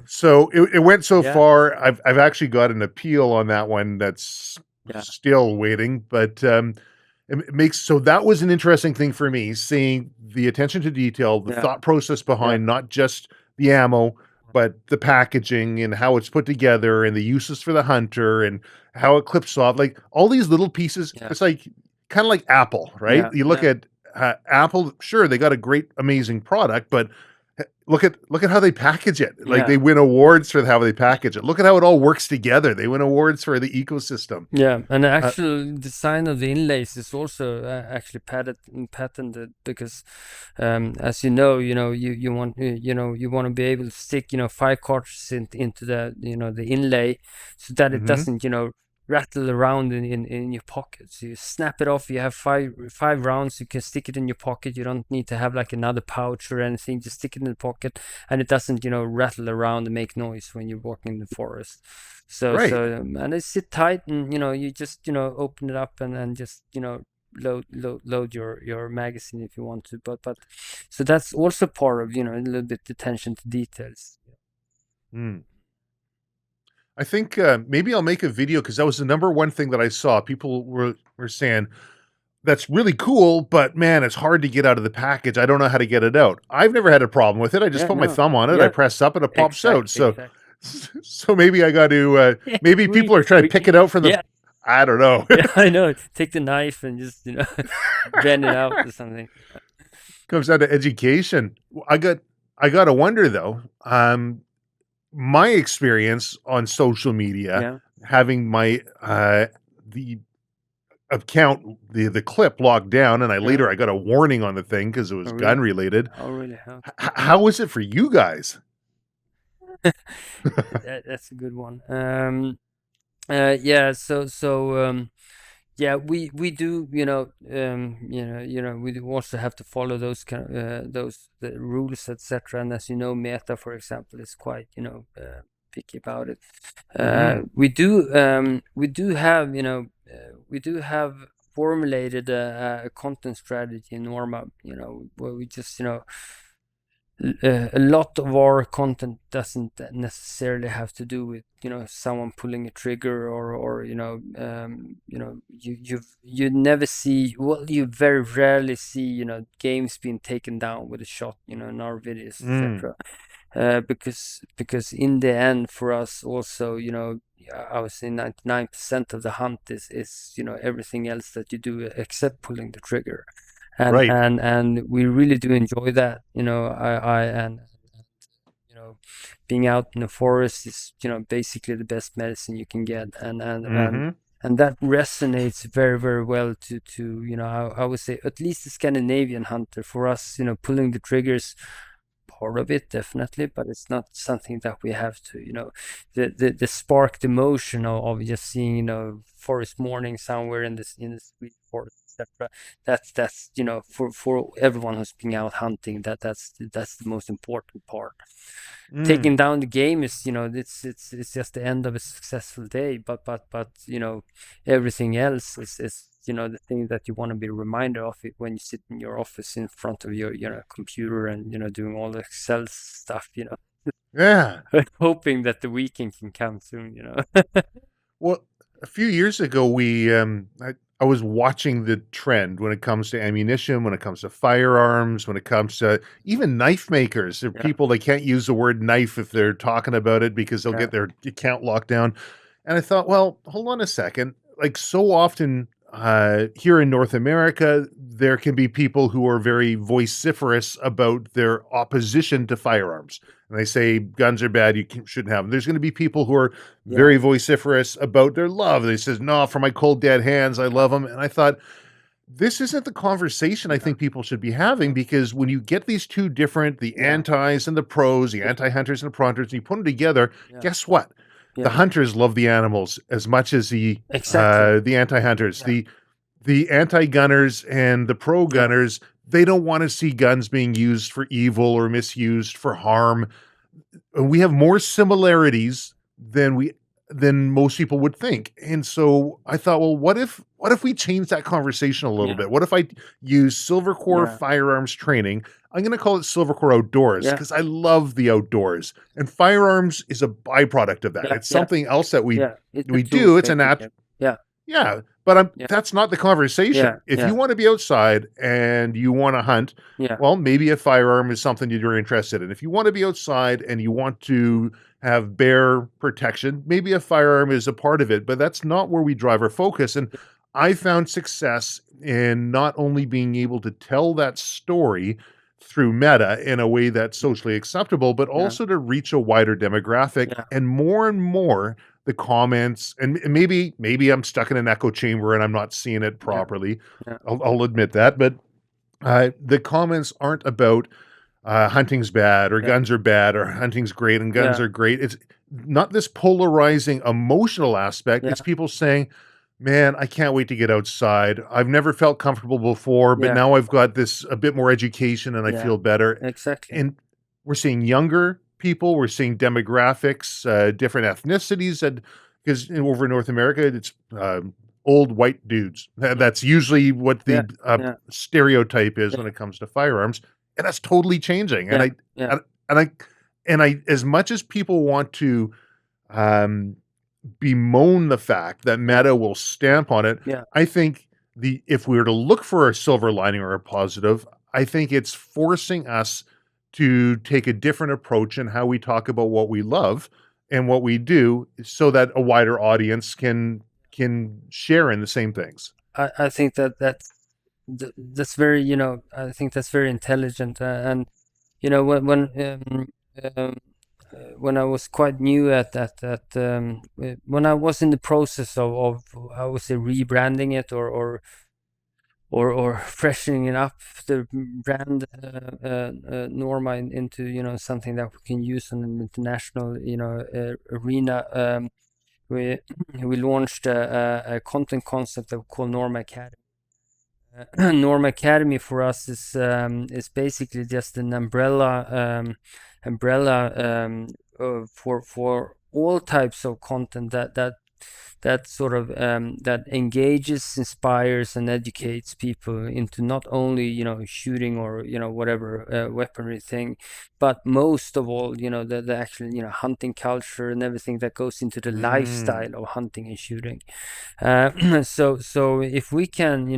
So it went so far. I've actually got an appeal on that one that's still waiting, but it makes... So that was an interesting thing for me, seeing the attention to detail, the thought process behind not just the ammo, but the packaging and how it's put together and the uses for the hunter and how it clips off, like all these little pieces. It's like kind of like Apple, right? You look at Apple, sure, they got a great, amazing product, but look at how they package it. Like, Yeah. they win awards for how they package it. Look at how it all works together. They win awards for the ecosystem. Yeah, and the actual design of the inlays is also actually patented because, as you know, you want you want to be able to stick 5 cartridges into the the inlay, so that it doesn't rattle around in your pocket. So you snap it off. You have five rounds. You can stick it in your pocket. You don't need to have like another pouch or anything. Just stick it in the pocket, and it doesn't rattle around and make noise when you're walking in the forest. So Right. and they sit tight, and you just open it up and just load your magazine if you want to. But so that's also part of a little bit attention to details. I think maybe I'll make a video, because that was the number one thing that I saw. People were saying, that's really cool, but man, it's hard to get out of the package. I don't know how to get it out. I've never had a problem with it. I just put my thumb on it. I press up and it pops out. So so maybe I got to, maybe people are trying to pick it out from the, I don't know. Yeah, I know. Take the knife and just, bend it out or something. Comes down to education. I got to wonder though, my experience on social media, having my, the account, the clip locked down, and I got a warning on the thing because it was gun related. Oh, really? How was it for you guys? That's a good one. Yeah. So yeah, we do. We do also have to follow those the rules, etc. And as you know, Meta, for example, is quite picky about it. We do have formulated a content strategy in Norma, where we just a lot of our content doesn't necessarily have to do with someone pulling a trigger or you never see, you very rarely see games being taken down with a shot in our videos, etc. Because in the end, for us also, I would say 99% of the hunt is everything else that you do except pulling the trigger. And we really do enjoy that. Being out in the forest is basically the best medicine you can get, and that resonates very, very well to I would say at least the Scandinavian hunter. For us, pulling the triggers, part of it definitely, but it's not something that we have to the sparked emotion of just seeing forest morning somewhere in the sweet forest, etc. That's for everyone who's been out hunting, that's the most important part. Taking down the game is it's just the end of a successful day, but everything else is the thing that you want to be reminded of it when you sit in your office in front of your computer and doing all the Excel stuff, hoping that the weekend can come soon. Well, a few years ago, I was watching the trend when it comes to ammunition, when it comes to firearms, when it comes to even knife makers. There are people that can't use the word knife if they're talking about it because they'll get their account locked down. And I thought, well, hold on a second. Like, so often here in North America, there can be people who are very vociferous about their opposition to firearms. And they say guns are bad, you shouldn't have them. There's going to be people who are very vociferous about their love. They says, no, for my cold dead hands, I love them. And I thought, this isn't the conversation I think people should be having, because when you get these two different, the antis and the pros, the anti-hunters and the pro-hunters, and you put them together, guess what? The hunters love the animals as much as the anti-hunters. The anti-gunners and the pro-gunners, they don't want to see guns being used for evil or misused for harm. We have more similarities than most people would think. And so I thought, well, what if we change that conversation a little bit? What if I use Silvercore firearms training? I'm going to call it Silvercore Outdoors, because I love the outdoors, and firearms is a byproduct of that. It's something else that we do. It's a natural. But that's not the conversation. If you want to be outside and you want to hunt, well, maybe a firearm is something you're interested in. If you want to be outside and you want to have bear protection, maybe a firearm is a part of it, but that's not where we drive our focus. And I found success in not only being able to tell that story through meta in a way that's socially acceptable, but Yeah. also to reach a wider demographic. Yeah. And more, the comments, and maybe I'm stuck in an echo chamber and I'm not seeing it Yeah. properly. Yeah. I'll admit that, but the comments aren't about hunting's bad or Yeah. guns are bad or hunting's great and guns Yeah. are great. It's not this polarizing emotional aspect. Yeah. It's people saying, man, I can't wait to get outside. I've never felt comfortable before, but Yeah. now I've got this a bit more education and I Yeah. feel better. Exactly. And we're seeing younger people, we're seeing demographics, different ethnicities, and because over in North America, it's old white dudes. That's usually what Yeah. the Yeah. stereotype is when Yeah. it comes to firearms, and that's totally changing. Yeah. Yeah. And I, as much as people want to um, bemoan the fact that meta will stamp on it, Yeah. I think if we were to look for a silver lining or a positive, I think it's forcing us to take a different approach in how we talk about what we love and what we do, so that a wider audience can share in the same things. I think that's very, I think that's very intelligent, and um, when I was quite new at when I was in the process of I would say rebranding it or freshening it up, the brand Norma into something that we can use on an international arena. We we launched a content concept that we call Norma Academy. Norma Academy for us is basically just an umbrella for all types of content that sort of that engages, inspires, and educates people into not only shooting or whatever weaponry thing, but most of all the actual hunting culture and everything that goes into the lifestyle of hunting and shooting. So if we can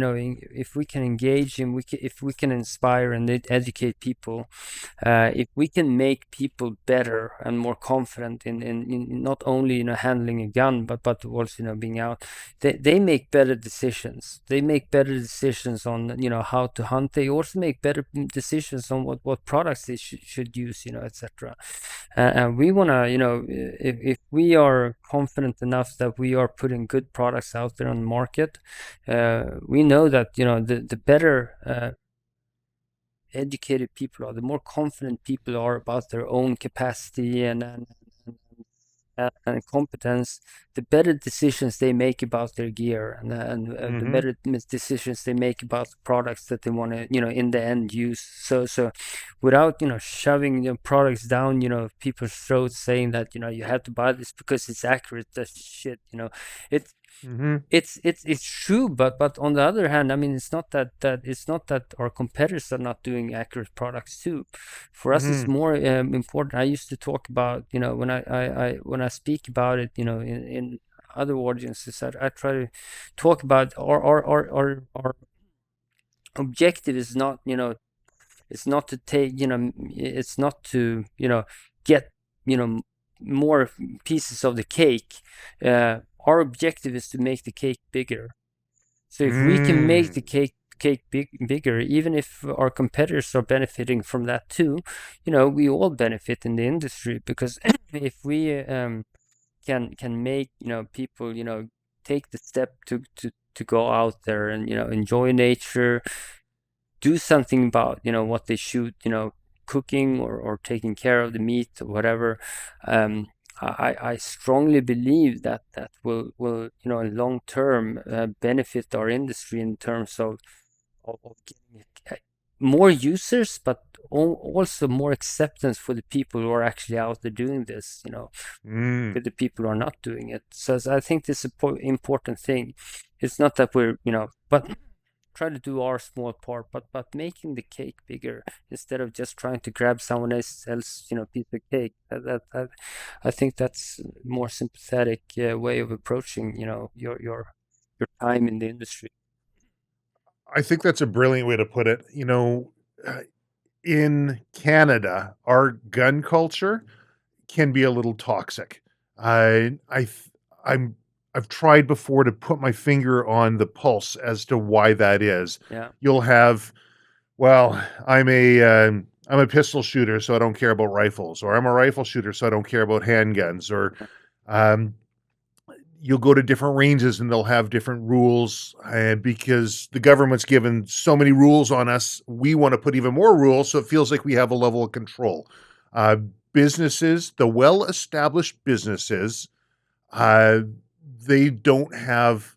if we can engage and if we can inspire and educate people, if we can make people better and more confident in not only handling a gun but also being out, they make better decisions. They make better decisions on how to hunt. They also make better decisions on what products they should use, etc. And we want to if we are confident enough that we are putting good products out there on the market, we know that the better educated people are, the more confident people are about their own capacity and competence, the better decisions they make about their gear and the better decisions they make about the products that they want to in the end use. So without shoving products down people's throats, saying that you have to buy this because it's accurate, that's shit. It's it's true, but on the other hand, I mean, it's not that our competitors are not doing accurate products too. For us, it's more important. I used to talk about when I speak about it in other audiences, I try to talk about our objective is not it's not to take it's not to get more pieces of the cake. Our objective is to make the cake bigger. So if we can make the cake bigger, even if our competitors are benefiting from that too, we all benefit in the industry, because if we can make people take the step to go out there and enjoy nature, do something about what they shoot, cooking or taking care of the meat or whatever. I strongly believe that will in long term benefit our industry in terms of getting more users, but also more acceptance for the people who are actually out there doing this, with the people who are not doing it. So I think this is an important thing. It's not that we're but try to do our small part, but making the cake bigger instead of just trying to grab someone else's piece of cake. I think that's a more sympathetic way of approaching your time in the industry. I think that's a brilliant way to put it. In Canada, our gun culture can be a little toxic. I I'm I've tried before to put my finger on the pulse as to why that is. Yeah. You'll have well, I'm a pistol shooter, so I don't care about rifles, or I'm a rifle shooter, so I don't care about handguns, or um, you'll go to different ranges and they'll have different rules. And because the government's given so many rules on us, we want to put even more rules, so it feels like we have a level of control. Uh, Businesses, the well-established businesses, uh, they don't have,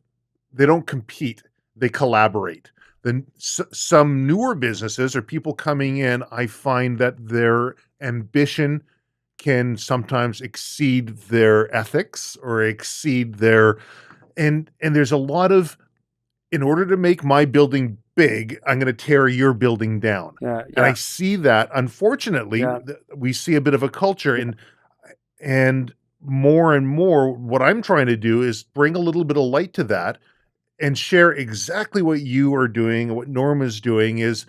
they don't compete, they collaborate. Then some newer businesses or people coming in, I find that their ambition can sometimes exceed their ethics or exceed their, and there's a lot of, in order to make my building big, I'm going to tear your building down. Yeah, And I yeah, see that, unfortunately, yeah, we see a bit of a culture, yeah, and more and more what I'm trying to do is bring a little bit of light to that and share exactly what you are doing, what Norma's doing is,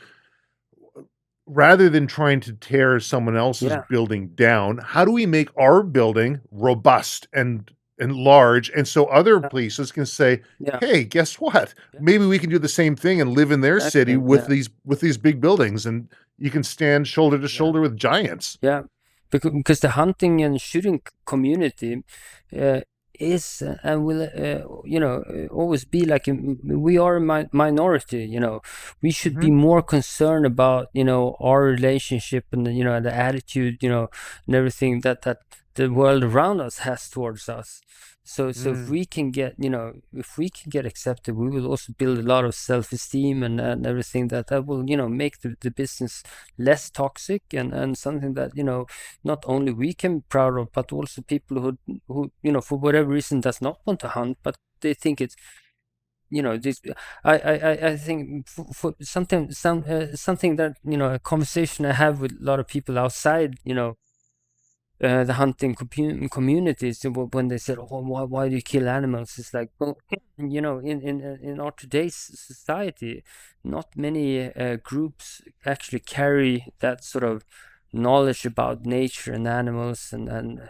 rather than trying to tear someone else's yeah, building down, how do we make our building robust and large, and so other yeah, places can say, yeah, "Hey, guess what? yeah, Maybe we can do the same thing and live in their city exactly. Yeah, with these big buildings, and you can stand shoulder to yeah, shoulder with giants." yeah. Because the hunting and shooting community uh, is and will, always be like we are a minority. We should be Mhm. more concerned about our relationship and the attitude, and everything that the world around us has towards us. So if Mm. we can get, if we can get accepted, we will also build a lot of self-esteem and everything that will, make the business less toxic and something that, not only we can be proud of, but also people who for whatever reason does not want to hunt, but they think it's this. I think for something that a conversation I have with a lot of people outside the hunting communities, when they said, "Oh, why do you kill animals?" It's like, well, in our today's society, not many groups actually carry that sort of knowledge about nature and animals and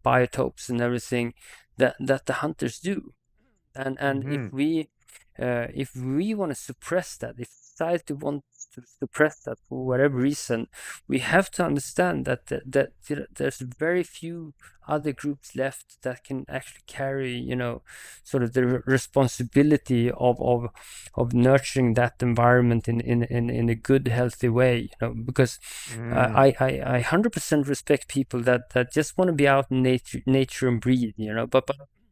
biotopes and everything that the hunters do. And Mhm. if we want to suppress that, if society wants to suppress that for whatever reason, we have to understand that there's very few other groups left that can actually carry sort of the responsibility of nurturing that environment in a good, healthy way, because Mm. I 100% respect people that just want to be out in nature and breathe, but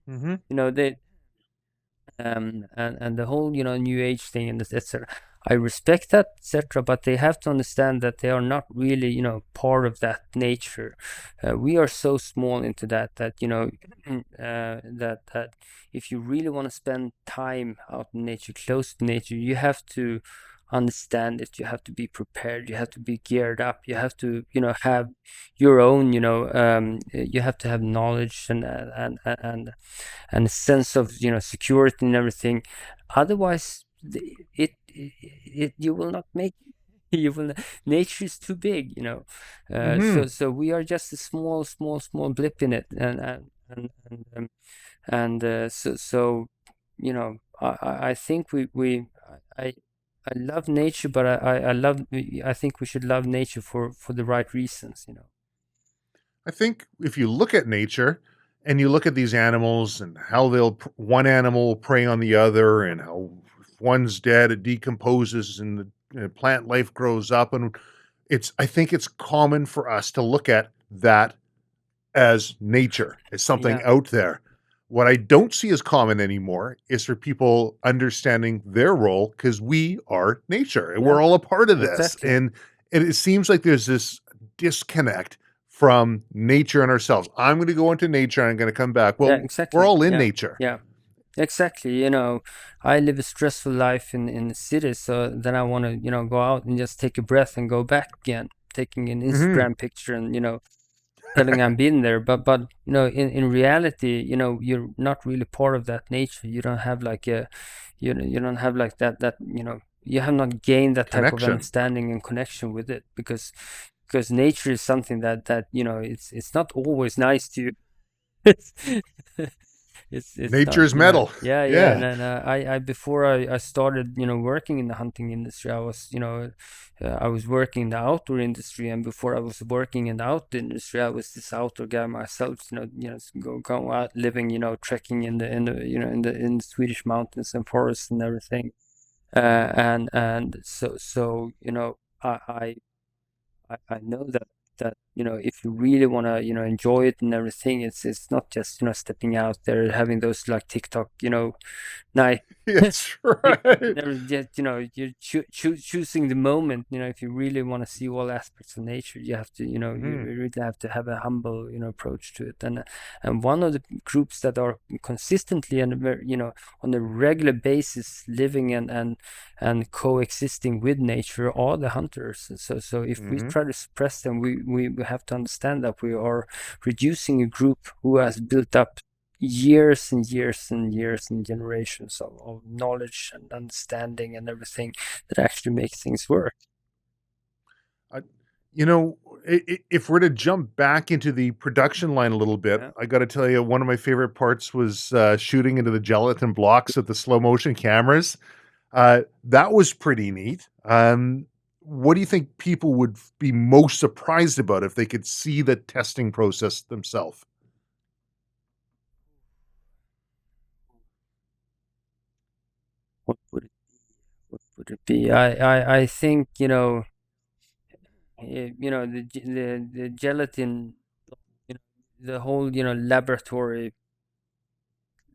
Mhm. they and the whole new age thing and etc. I respect that, etc., but they have to understand that they are not really part of that nature. We are so small into that that if you really want to spend time out in nature, close to nature, you have to understand it. You have to be prepared, you have to be geared up, you have to have your own you have to have knowledge and a sense of security and everything. Otherwise, you will not make. You will. Nature is too big, Mhm. so we are just a small blip in it, so I think I I love nature, but I think we should love nature for the right reasons. I think if you look at nature and you look at these animals and how one animal will prey on the other, and how if one's dead, it decomposes and the plant life grows up. And I think it's common for us to look at that as nature, as something Yeah, out there. What I don't see as common anymore is for people understanding their role, because we are nature and yeah, we're all a part of this. exactly. And it seems like there's this disconnect from nature and ourselves. I'm going to go into nature and I'm going to come back. Yeah, Well, we're exactly. all in Yeah, nature. yeah. Exactly, I live a stressful life in the city, so then I want to, go out and just take a breath and go back again, taking an Hmm. Instagram picture and, telling I'm being there. But in reality, you're not really part of that nature. You don't have like you don't have like that, you have not gained that type of Connection. understanding and connection with it because nature is something that it's not always nice to it's not, Nature's metal. yeah, yeah. And Yeah. then I before I started, working in the hunting industry, I was, I was working in the outdoor industry, and before I was working in the outdoor industry, I was this outdoor guy myself. Go out living, trekking in the Swedish mountains and forests and everything. And so I know that if you really want to enjoy it and everything, it's not just stepping out there having those like TikTok night. That's You right. never just, you're choosing the moment. If you really want to see all aspects of nature, you have to, you Mhm. really have to have a humble, approach to it. And one of the groups that are consistently and on a regular basis living and coexisting with nature are the hunters. So if we Mhm. try to suppress them, we have to understand that we are reducing a group who has built up years and years and years and generations of knowledge and understanding and everything that actually makes things work. I, you know, if we're to jump back into the production line a little bit, Yeah. I got to tell you, one of my favorite parts was shooting into the gelatin blocks with the slow motion cameras. That was pretty neat. What do you think people would be most surprised about if they could see the testing process themselves? What would it, what would it be? I think the gelatin, you know, the whole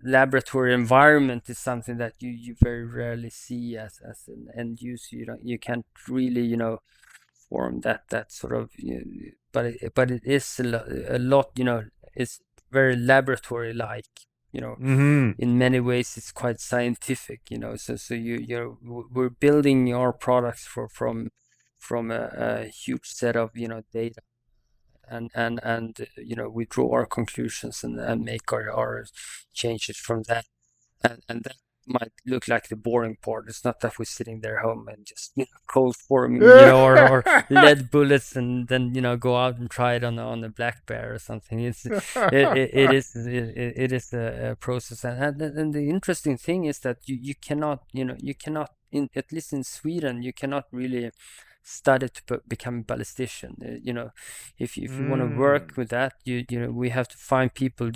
laboratory environment is something that you very rarely see as an end user. You can't really form that sort of but it is a lot, it's very laboratory like, Hmm. in many ways it's quite scientific, so we're building our products from a huge set of data, and we draw our conclusions and make our changes from that, and that might look like the boring part. It's not that we're sitting there home and just cold forming, or lead bullets, and then go out and try it on a black bear or something. It is a process, and the interesting thing is that you cannot, at least in Sweden, you cannot really study to become a ballistician. If you want to work Mm. with that, we have to find people,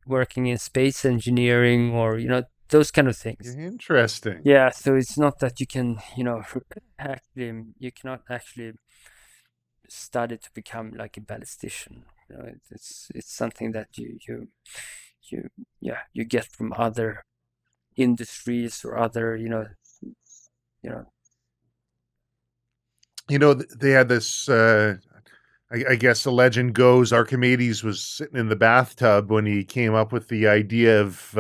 working in space engineering, or those kind of things. Interesting. Yeah, so it's not that you can, actually, you cannot actually study to become like a ballistician. It's something that you yeah, you get from other industries or other, you know They had this. I guess the legend goes Archimedes was sitting in the bathtub when he came up with the idea of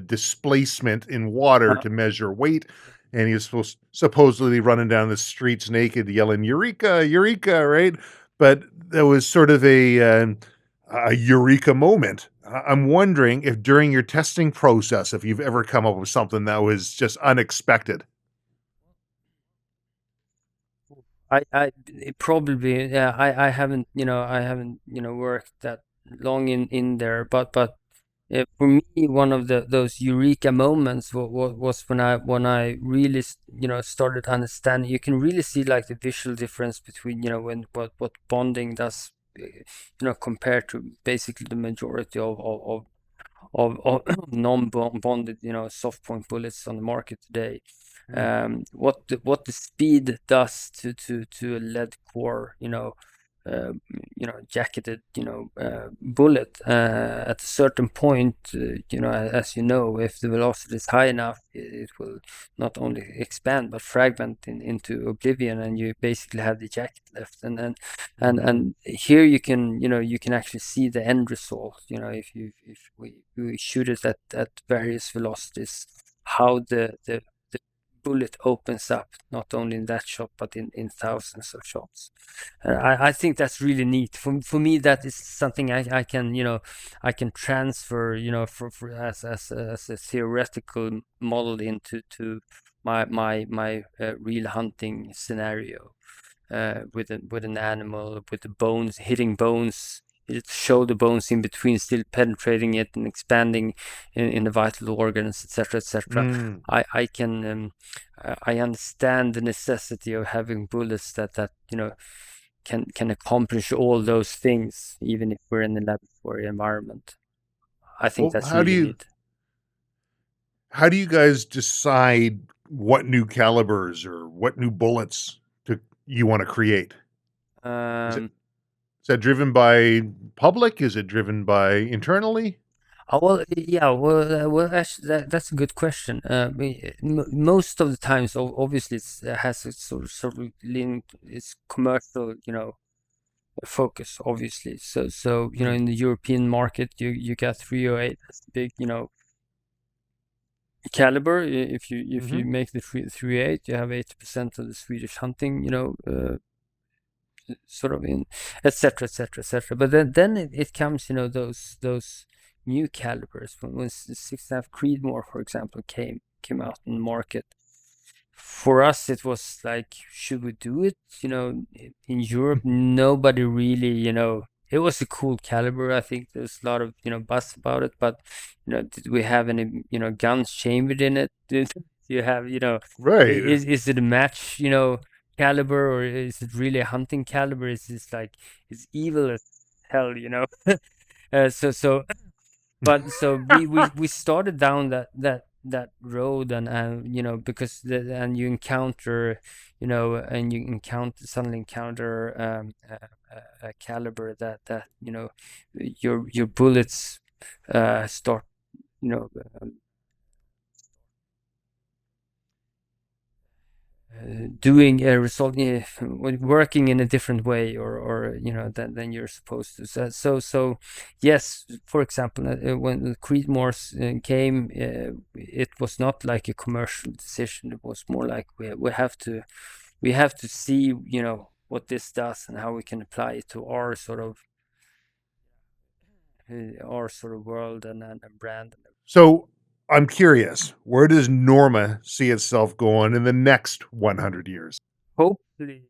displacement in water uh, to measure weight, and he was supposedly running down the streets naked, yelling "Eureka, Eureka!" Right? But there was sort of a eureka moment. I'm wondering if during your testing process, if you've ever come up with something that was just unexpected. it probably, yeah, I haven't worked that long in there, but for me, one of those eureka moments was when I really started understanding. You can really see like the visual difference between when what bonding does, compared to basically the majority of non-bonded, soft point bullets on the market today. Mm. What the speed does to a lead core, uh, jacketed, bullet, at a certain point, as you know, if the velocity is high enough, it will not only expand but fragment into oblivion, and you basically have the jacket left. And here you can actually see the end result. If we shoot it at various velocities, how the bullet opens up, not only in that shot but in thousands of shots. I think that's really neat. For me, that is something I can transfer, as a theoretical model into my real hunting scenario, with an animal, with the bones, hitting bones to show the bones in between, still penetrating it and expanding in the vital organs, etc., etc. I understand the necessity of having bullets that can accomplish all those things, even if we're in a laboratory environment. I think Well, that's really neat. how do you guys decide what new calibers or what new bullets you want to create? Is that driven by public? Is it driven by internally? Well, yeah, well, actually, that's a good question. Most of the times, obviously, it has a sort of linked, it's commercial, focus, obviously. So in the European market, you got 308, that's the big, caliber. If you make the 308, you have 80% of the Swedish hunting, sort of in, etc., etc., etc. But then it comes, those new calibers. When 6.5 Creedmoor, for example, came out in the market, for us it was like, should we do it? In Europe, nobody really, it was a cool caliber. I think there's a lot of buzz about it, but did we have any guns chambered in it? Did you have Right. is it a match caliber, or is it really a hunting caliber? Is this like, it's evil as hell, so but so we started down that road, and because and you encounter suddenly encounter a caliber that your bullets start doing a result, working in a different way, or than you're supposed to. So yes, for example, when the Creedmoors came, it was not like a commercial decision. It was more like we have to see what this does and how we can apply it to our sort of world and brand. So I'm curious, where does Norma see itself going in the next 100 years? Hopefully,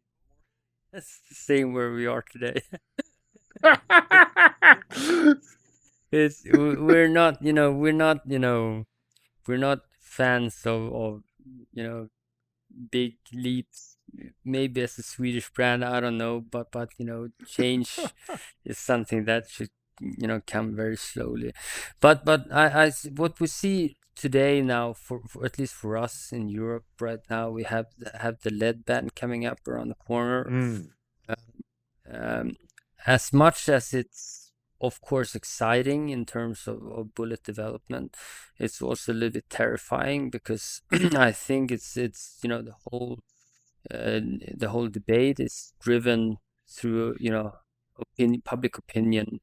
that's the same where we are today. We're not fans of big leaps. Maybe as a Swedish brand, I don't know, but change is something that should come very slowly. But what we see today now, for at least for us in Europe right now, we have the lead ban coming up around the corner. As much as it's of course exciting in terms of bullet development, it's also a little bit terrifying, because I think it's the whole debate is driven through public opinion,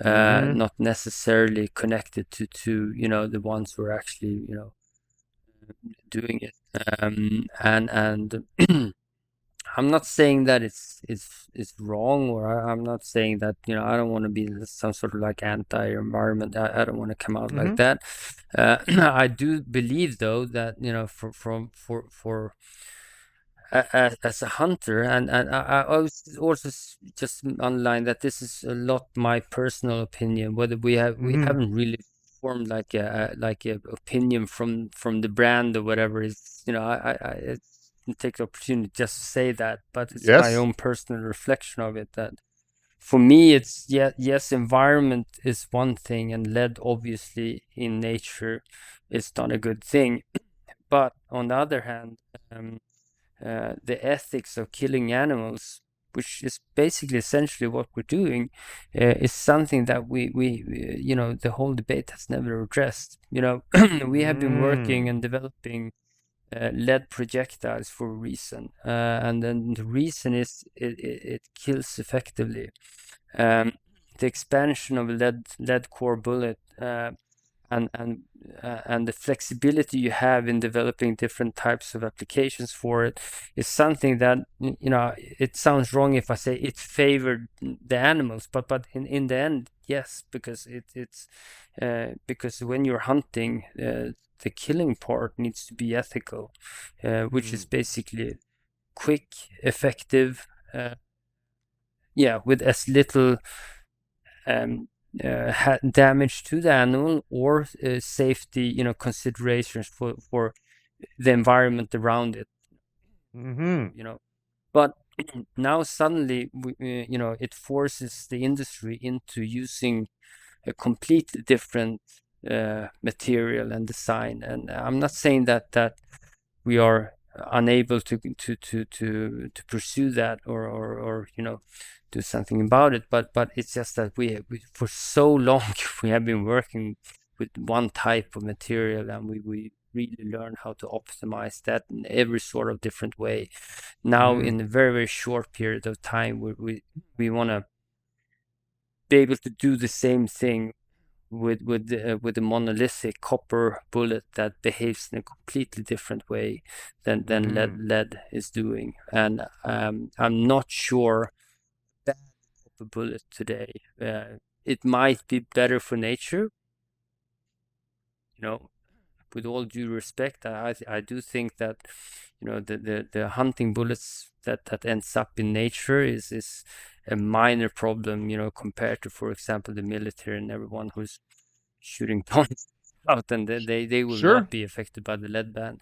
not necessarily connected to the ones who are actually doing it, and I'm not saying that it's wrong, or I'm not saying that I don't want to be some sort of like anti-environment. I don't want to come out like that. I do believe though that for as a hunter, and I was also just underline that this is a lot my personal opinion. Whether we haven't really formed like a opinion from the brand or whatever is, I take the opportunity just to say that, but it's my own personal reflection of it, that for me it's yes, environment is one thing, and lead obviously in nature is not a good thing, but on the other hand, the ethics of killing animals, which is basically essentially what we're doing, is something that we the whole debate has never addressed. We have been working and developing lead projectiles for a reason, and then the reason is it kills effectively. The expansion of a lead core bullet, and the flexibility you have in developing different types of applications for it is something that it sounds wrong if I say it favored the animals, but in the end, yes, because it's because when you're hunting, the killing part needs to be ethical, which is basically quick, effective, with as little damage to the animal, or safety, considerations for the environment around it. But now suddenly, it forces the industry into using a completely different material and design. And I'm not saying that we are unable to pursue that, or do something about it, but it's just that we for so long we have been working with one type of material, and we really learn how to optimize that in every sort of different way. Now in a very, very short period of time, we want to be able to do the same thing with a monolithic copper bullet that behaves in a completely different way than lead is doing. And I'm not sure that copper bullet today, it might be better for nature, with all due respect. I do think that the hunting bullets that ends up in nature is a minor problem, compared to, for example, the military and everyone who's shooting guns out, and they will not be affected by the lead ban.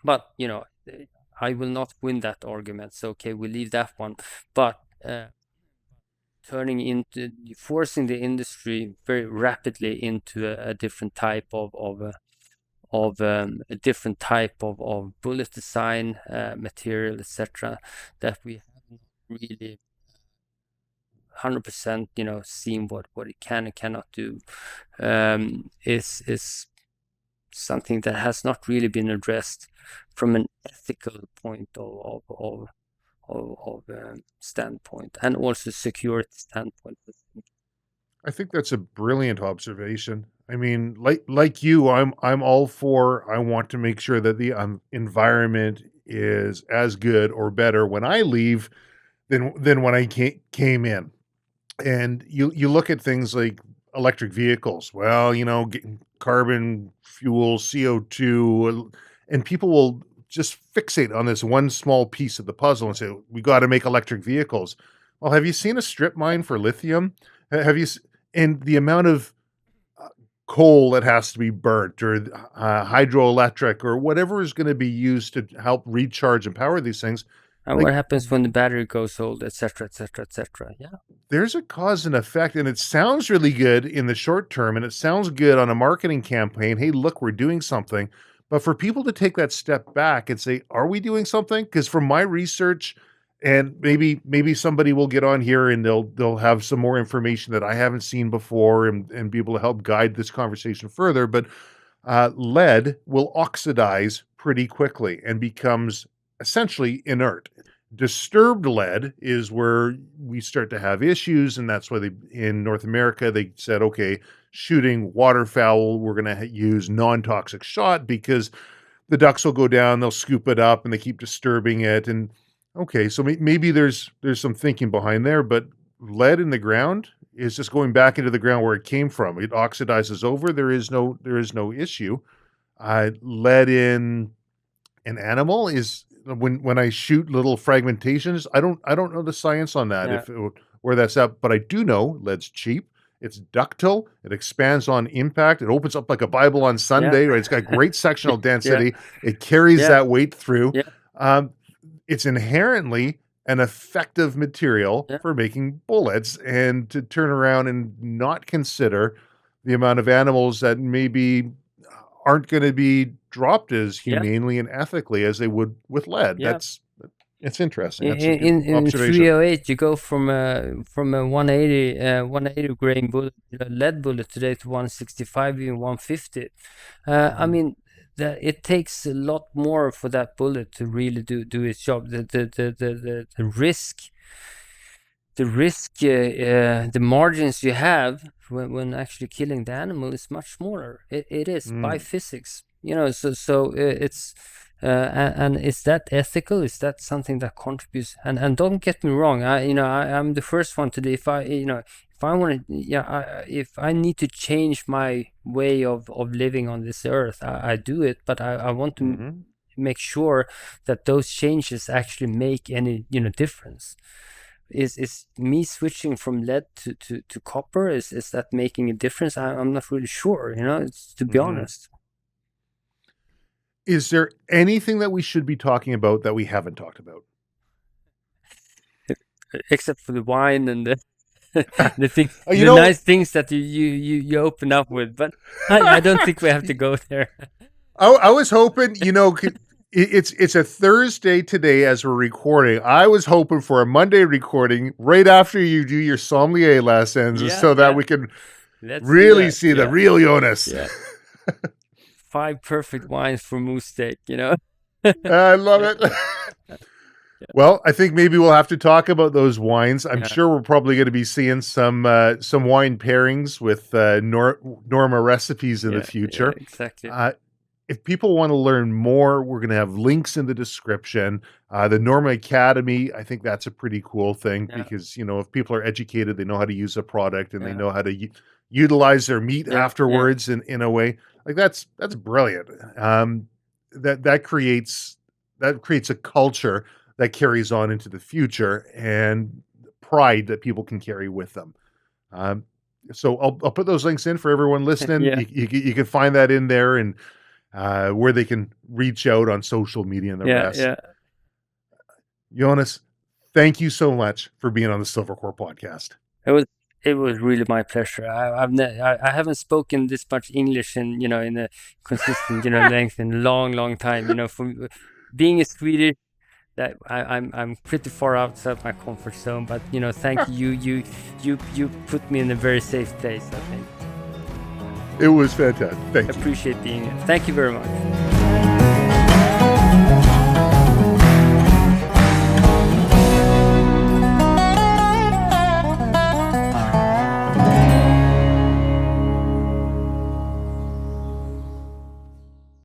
But I will not win that argument, so okay, we leave that one. But forcing the industry very rapidly into a different type of a different type of bullet design, material, etc., that we haven't really 100% seen what it can and cannot do, is something that has not really been addressed from an ethical point of standpoint, and also security standpoint. I think that's a brilliant observation. I mean, like you, I'm all for. I want to make sure that the environment is as good or better when I leave than when I came in. And you look at things like electric vehicles. Well, getting carbon fuel, CO2, and people will just fixate on this one small piece of the puzzle and say, we got to make electric vehicles. Well, have you seen a strip mine for lithium? Have you? And the amount of coal that has to be burnt, or hydroelectric, or whatever is going to be used to help recharge and power these things. And what happens when the battery goes old, etc., etc., etc. Yeah. There's a cause and effect, and it sounds really good in the short term, and it sounds good on a marketing campaign. Hey, look, we're doing something. But for people to take that step back and say, are we doing something? Because from my research, and maybe somebody will get on here and they'll have some more information that I haven't seen before, and be able to help guide this conversation further. But lead will oxidize pretty quickly and becomes essentially inert. Disturbed lead is where we start to have issues, and that's why in North America they said, okay, shooting waterfowl, we're going to use non-toxic shot, because the ducks will go down, they'll scoop it up, and they keep disturbing it. And okay, so maybe there's some thinking behind there, but lead in the ground is just going back into the ground where it came from. It oxidizes over. There is no issue. Lead in an animal is when I shoot little fragmentations. I don't know the science on that, where that's at, but I do know lead's cheap. It's ductile. It expands on impact. It opens up like a Bible on Sunday. Right? It's got great sectional density. It carries that weight through. It's inherently an effective material for making bullets, and to turn around and not consider the amount of animals that maybe aren't going to be dropped as humanely and ethically as they would with lead. It's interesting. That's in 308, you go from a 180 grain bullet, lead bullet today, to 165, even 150. I mean, it takes a lot more for that bullet to really do its job. The risk, the margins you have when actually killing the animal is much smaller. It is by physics, so it's and is that ethical? Is that something that contributes? And don't get me wrong, I'm the first one to do, if I want to, if I need to change my way of living on this earth, I do it, but I want to make sure that those changes actually make any difference. is me switching from lead to copper, is that making a difference? I'm not really sure, to be honest. Is there anything that we should be talking about that we haven't talked about? Except for the wine and the nice things that you open up with, but I don't think we have to go there. I was hoping, it's a Thursday today as we're recording. I was hoping for a Monday recording right after you do your sommelier lessons, so that we can really see the real Jonas. Yeah. 5 perfect wines for moose steak, I love it. Well, I think maybe we'll have to talk about those wines. I'm sure we're probably going to be seeing some wine pairings with Norma recipes in the future. Yeah, exactly. If people want to learn more, we're going to have links in the description. The Norma Academy, I think that's a pretty cool thing because, if people are educated, they know how to use a product and they know how to utilize their meat afterwards in a way. Like that's brilliant. That creates a culture that carries on into the future and pride that people can carry with them. So I'll put those links in for everyone listening. You can find that in there and where they can reach out on social media and the rest. Yeah. Jonas, thank you so much for being on the Silvercore Podcast. It was really my pleasure. I haven't spoken this much English in a consistent length in a long time. From being a Swedish, that I'm pretty far outside my comfort zone. But thank you. You put me in a very safe place, I think. It was fantastic. Thank you. I appreciate being here. Thank you very much.